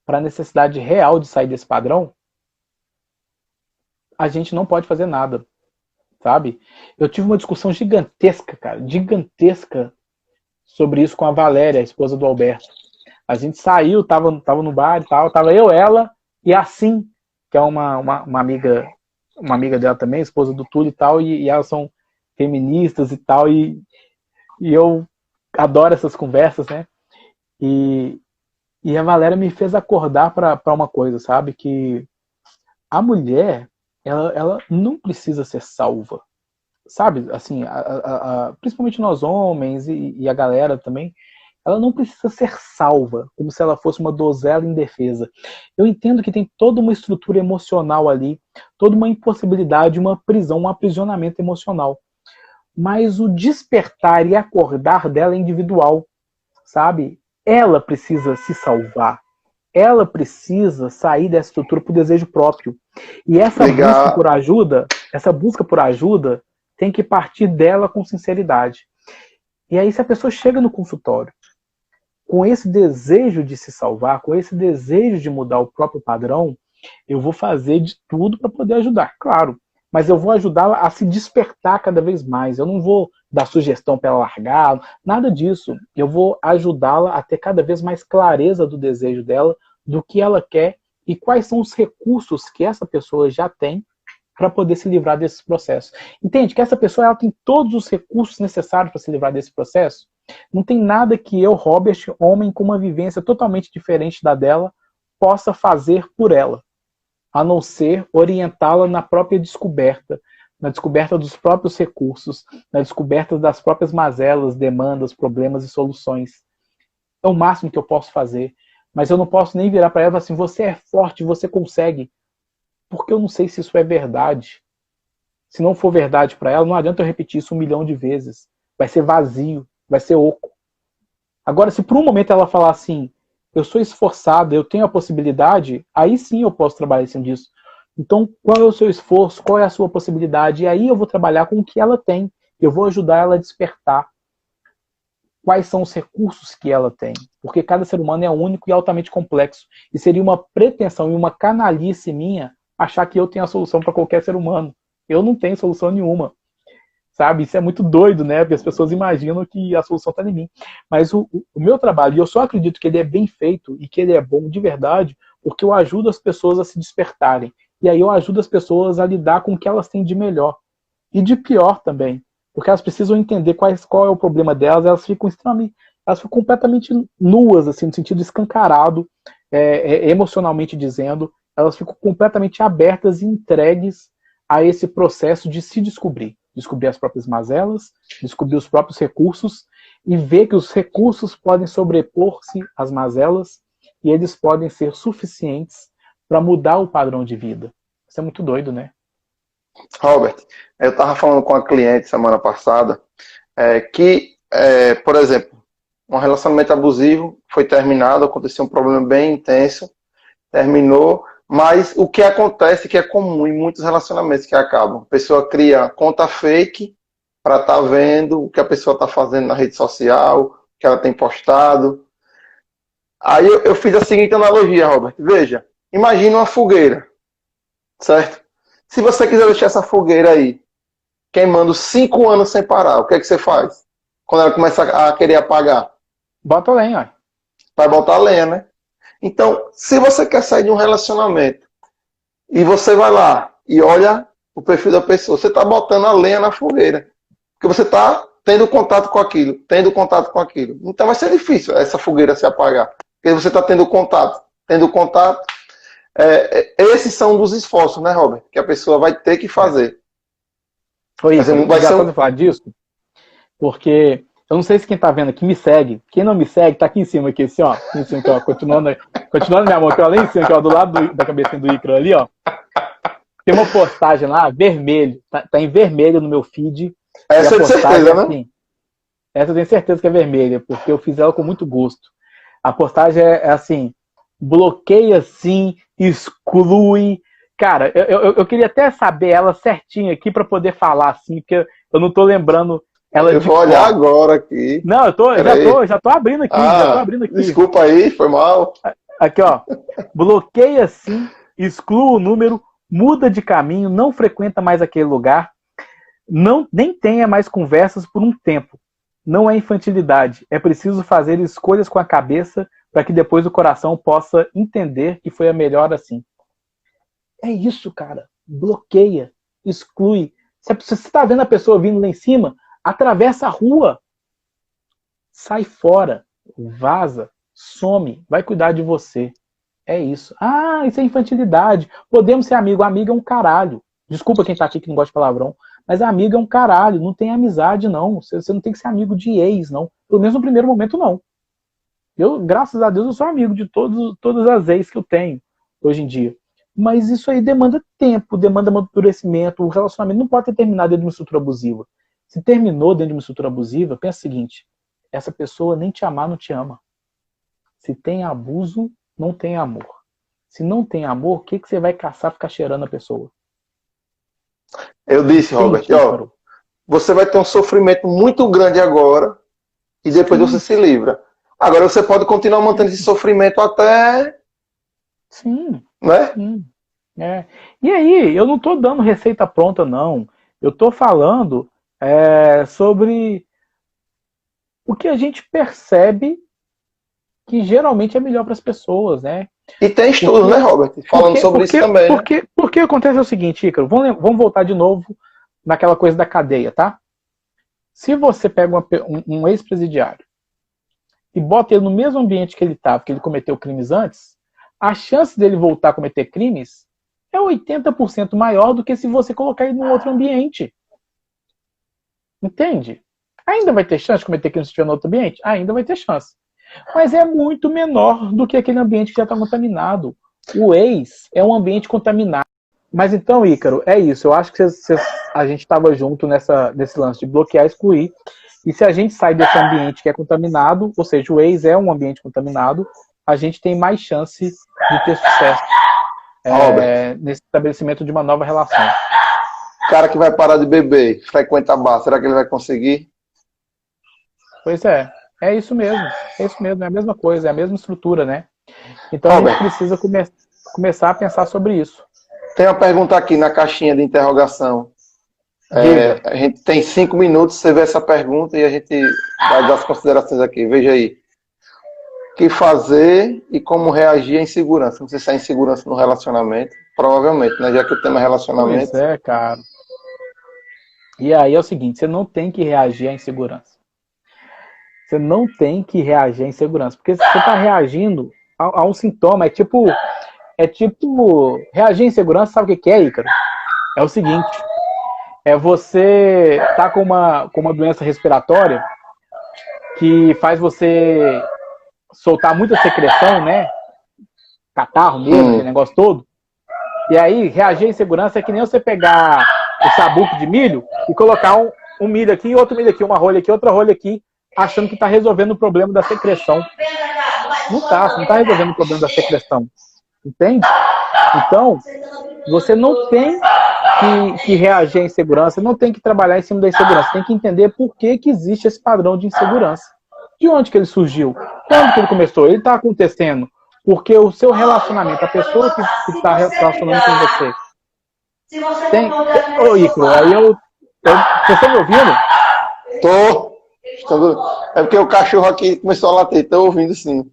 para a necessidade real de sair desse padrão, a gente não pode fazer nada, sabe? Eu tive uma discussão gigantesca, cara, gigantesca sobre isso com a Valéria, a esposa do Alberto. A gente saiu, tava no bar e tal, tava eu, ela e a Sim, que é uma amiga dela também, esposa do Túlio e tal, e elas são feministas e tal, e eu adoro essas conversas, né? E a Valéria me fez acordar para uma coisa, sabe? Que a mulher, ela não precisa ser salva, sabe? Assim, principalmente nós homens e a galera também, ela não precisa ser salva, como se ela fosse uma donzela indefesa. Eu entendo que tem toda uma estrutura emocional ali, toda uma impossibilidade, uma prisão, um aprisionamento emocional. Mas o despertar e acordar dela é individual, sabe? Ela precisa se salvar. Ela precisa sair dessa estrutura por desejo próprio. E essa busca por ajuda tem que partir dela com sinceridade. E aí, se a pessoa chega no consultório com esse desejo de se salvar, com esse desejo de mudar o próprio padrão, eu vou fazer de tudo para poder ajudar, claro. Mas eu vou ajudá-la a se despertar cada vez mais. Eu não vou dar sugestão para ela largar, nada disso. Eu vou ajudá-la a ter cada vez mais clareza do desejo dela, do que ela quer e quais são os recursos que essa pessoa já tem para poder se livrar desses processos. Entende que essa pessoa ela tem todos os recursos necessários para se livrar desse processo? Não tem nada que eu, Robert, homem com uma vivência totalmente diferente da dela, possa fazer por ela, a não ser orientá-la na própria descoberta, na descoberta dos próprios recursos, na descoberta das próprias mazelas, demandas, problemas e soluções. É o máximo que eu posso fazer. Mas eu não posso nem virar para ela e falar assim, você é forte, você consegue. Porque eu não sei se isso é verdade. Se não for verdade para ela, não adianta eu repetir isso 1 milhão de vezes. Vai ser vazio, vai ser oco. Agora, se por um momento ela falar assim, eu sou esforçada, eu tenho a possibilidade, aí sim eu posso trabalhar em cima disso. Então, qual é o seu esforço? Qual é a sua possibilidade? E aí eu vou trabalhar com o que ela tem. Eu vou ajudar ela a despertar quais são os recursos que ela tem. Porque cada ser humano é único e altamente complexo. E seria uma pretensão e uma canalice minha achar que eu tenho a solução para qualquer ser humano. Eu não tenho solução nenhuma. Sabe? Isso é muito doido, né? Porque as pessoas imaginam que a solução está em mim. Mas o meu trabalho, e eu só acredito que ele é bem feito e que ele é bom de verdade, porque eu ajudo as pessoas a se despertarem. E aí eu ajudo as pessoas a lidar com o que elas têm de melhor. E de pior também. Porque elas precisam entender qual é o problema delas, elas ficam completamente nuas, assim, no sentido escancarado, emocionalmente dizendo, elas ficam completamente abertas e entregues a esse processo de se descobrir. Descobrir as próprias mazelas, descobrir os próprios recursos e ver que os recursos podem sobrepor-se às mazelas e eles podem ser suficientes para mudar o padrão de vida. Isso é muito doido, né? Robert, eu estava falando com uma cliente semana passada por exemplo, um relacionamento abusivo foi terminado, aconteceu um problema bem intenso, terminou, mas o que acontece que é comum em muitos relacionamentos que acabam. A pessoa cria conta fake para estar vendo o que a pessoa está fazendo na rede social, o que ela tem postado. Aí eu fiz a seguinte analogia, Robert. Veja, imagina uma fogueira, certo? Se você quiser deixar essa fogueira aí queimando 5 anos sem parar, o que é que você faz? Quando ela começa a querer apagar? Bota lenha, ó. Vai botar lenha, né? Então, se você quer sair de um relacionamento e você vai lá e olha o perfil da pessoa, você está botando a lenha na fogueira. Porque você está tendo contato com aquilo, tendo contato com aquilo. Então vai ser difícil essa fogueira se apagar. Porque você está tendo contato. Esses são um dos esforços, né, Robert? Que a pessoa vai ter que fazer. Oi, vai ser falar disso? Porque eu não sei se quem está vendo aqui me segue. Quem não me segue, tá aqui em cima, aqui, assim, ó. Aqui em cima, aqui, ó, continuando minha mão aqui, ó, lá em cima, aqui, ó, do lado da cabecinha do Ícaro ali, ó. Tem uma postagem lá, vermelho. Tá em vermelho no meu feed. Essa é de certeza, né? Assim, essa eu tenho certeza que é vermelha, porque eu fiz ela com muito gosto. A postagem é assim, bloqueia sim, exclui. Cara, eu queria até saber ela certinha aqui para poder falar assim, porque eu não tô lembrando ela eu vou olhar agora aqui. Não, já tô abrindo aqui, Desculpa aí, foi mal. Aqui, ó. Bloqueia sim, exclua o número, muda de caminho, não frequenta mais aquele lugar, nem tenha mais conversas por um tempo. Não é infantilidade, é preciso fazer escolhas com a cabeça para que depois o coração possa entender que foi a melhor assim. É isso, cara. Bloqueia, exclui. Se você está vendo a pessoa vindo lá em cima, atravessa a rua. Sai fora, vaza, some, vai cuidar de você. É isso. Ah, isso é infantilidade. Podemos ser amigo. Amigo é um caralho. Desculpa quem tá aqui que não gosta de palavrão, mas amigo é um caralho. Não tem amizade, não. Você não tem que ser amigo de ex, não. Pelo menos no primeiro momento, não. Eu, graças a Deus, eu sou amigo de todas as ex que eu tenho hoje em dia. Mas isso aí demanda tempo, demanda amadurecimento. O relacionamento não pode ter terminado dentro de uma estrutura abusiva. Se terminou dentro de uma estrutura abusiva, pensa o seguinte: essa pessoa nem te amar, não te ama. Se tem abuso, não tem amor. Se não tem amor, o que você vai caçar ficar cheirando a pessoa? Eu disse, Robert, ó, você vai ter um sofrimento muito grande agora e depois você se livra. Agora você pode continuar mantendo esse sofrimento até... Sim. Né? Sim. E aí, eu não estou dando receita pronta, não. Eu estou falando sobre o que a gente percebe que geralmente é melhor para as pessoas, né? E tem estudo, né, Robert? Falando sobre isso também, né? Porque acontece o seguinte, Ícaro, vamos voltar de novo naquela coisa da cadeia, tá? Se você pega um ex-presidiário e bota ele no mesmo ambiente que ele estava, que ele cometeu crimes antes, a chance dele voltar a cometer crimes é 80% maior do que se você colocar ele num outro ambiente. Entende? Ainda vai ter chance de cometer crime se estiver no outro ambiente? Ainda vai ter chance. Mas é muito menor do que aquele ambiente que já está contaminado. O ex é um ambiente contaminado. Mas então, Ícaro, é isso. Eu acho que a gente estava junto nesse lance de bloquear e excluir. E se a gente sai desse ambiente que é contaminado, ou seja, o ex é um ambiente contaminado, a gente tem mais chance de ter sucesso. nesse estabelecimento de uma nova relação. O cara que vai parar de beber, frequenta bar, será que ele vai conseguir? Pois é isso mesmo, é a mesma coisa, é a mesma estrutura, né? Então a gente precisa começar a pensar sobre isso. Tem uma pergunta aqui na caixinha de interrogação. A gente tem 5 minutos, você vê essa pergunta e a gente vai dar as considerações aqui. Veja aí. O que fazer e como reagir à insegurança? Não sei se há insegurança no relacionamento. Provavelmente, né? Já que o tema é relacionamento. Pois é, cara. E aí é o seguinte, você não tem que reagir à insegurança. Você não tem que reagir à insegurança. Porque se você está reagindo a um sintoma, é tipo reagir à insegurança, sabe o que é, Ícaro? É o seguinte, você tá com uma doença respiratória que faz você soltar muita secreção, né? Catarro mesmo, aquele negócio todo. E aí, reagir à insegurança é que nem você pegar o sabuco de milho e colocar um milho aqui, outro milho aqui, uma rolha aqui, outra rolha aqui, achando que está resolvendo o problema da secreção. Não está resolvendo o problema da secreção. Entende? Então, você não tem que reagir à insegurança, não tem que trabalhar em cima da insegurança, tem que entender por que existe esse padrão de insegurança. De onde que ele surgiu? Quando que ele começou? Ele está acontecendo porque o seu relacionamento, a pessoa que está relacionando com você, tem... Ô, Icaro, aí você está me ouvindo? Tô. É porque o cachorro aqui começou a latir, estou ouvindo sim.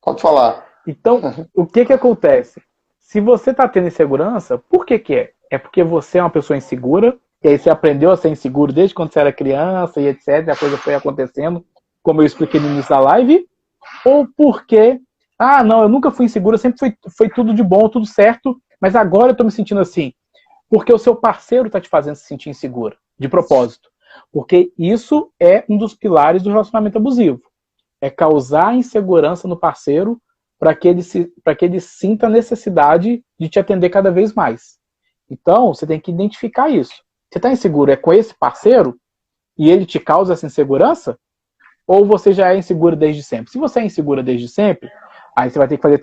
Pode falar. Então, o que acontece? Se você está tendo insegurança, por que é? É porque você é uma pessoa insegura, e aí você aprendeu a ser inseguro desde quando você era criança e etc, a coisa foi acontecendo, como eu expliquei no início da live, ou porque, não, eu nunca fui insegura, sempre foi tudo de bom, tudo certo, mas agora eu estou me sentindo assim, porque o seu parceiro está te fazendo se sentir insegura, de propósito. Porque isso é um dos pilares do relacionamento abusivo. É causar insegurança no parceiro para que ele sinta a necessidade de te atender cada vez mais. Então, você tem que identificar isso. Você está inseguro com esse parceiro e ele te causa essa insegurança? Ou você já é insegura desde sempre? Se você é insegura desde sempre, aí você vai ter que fazer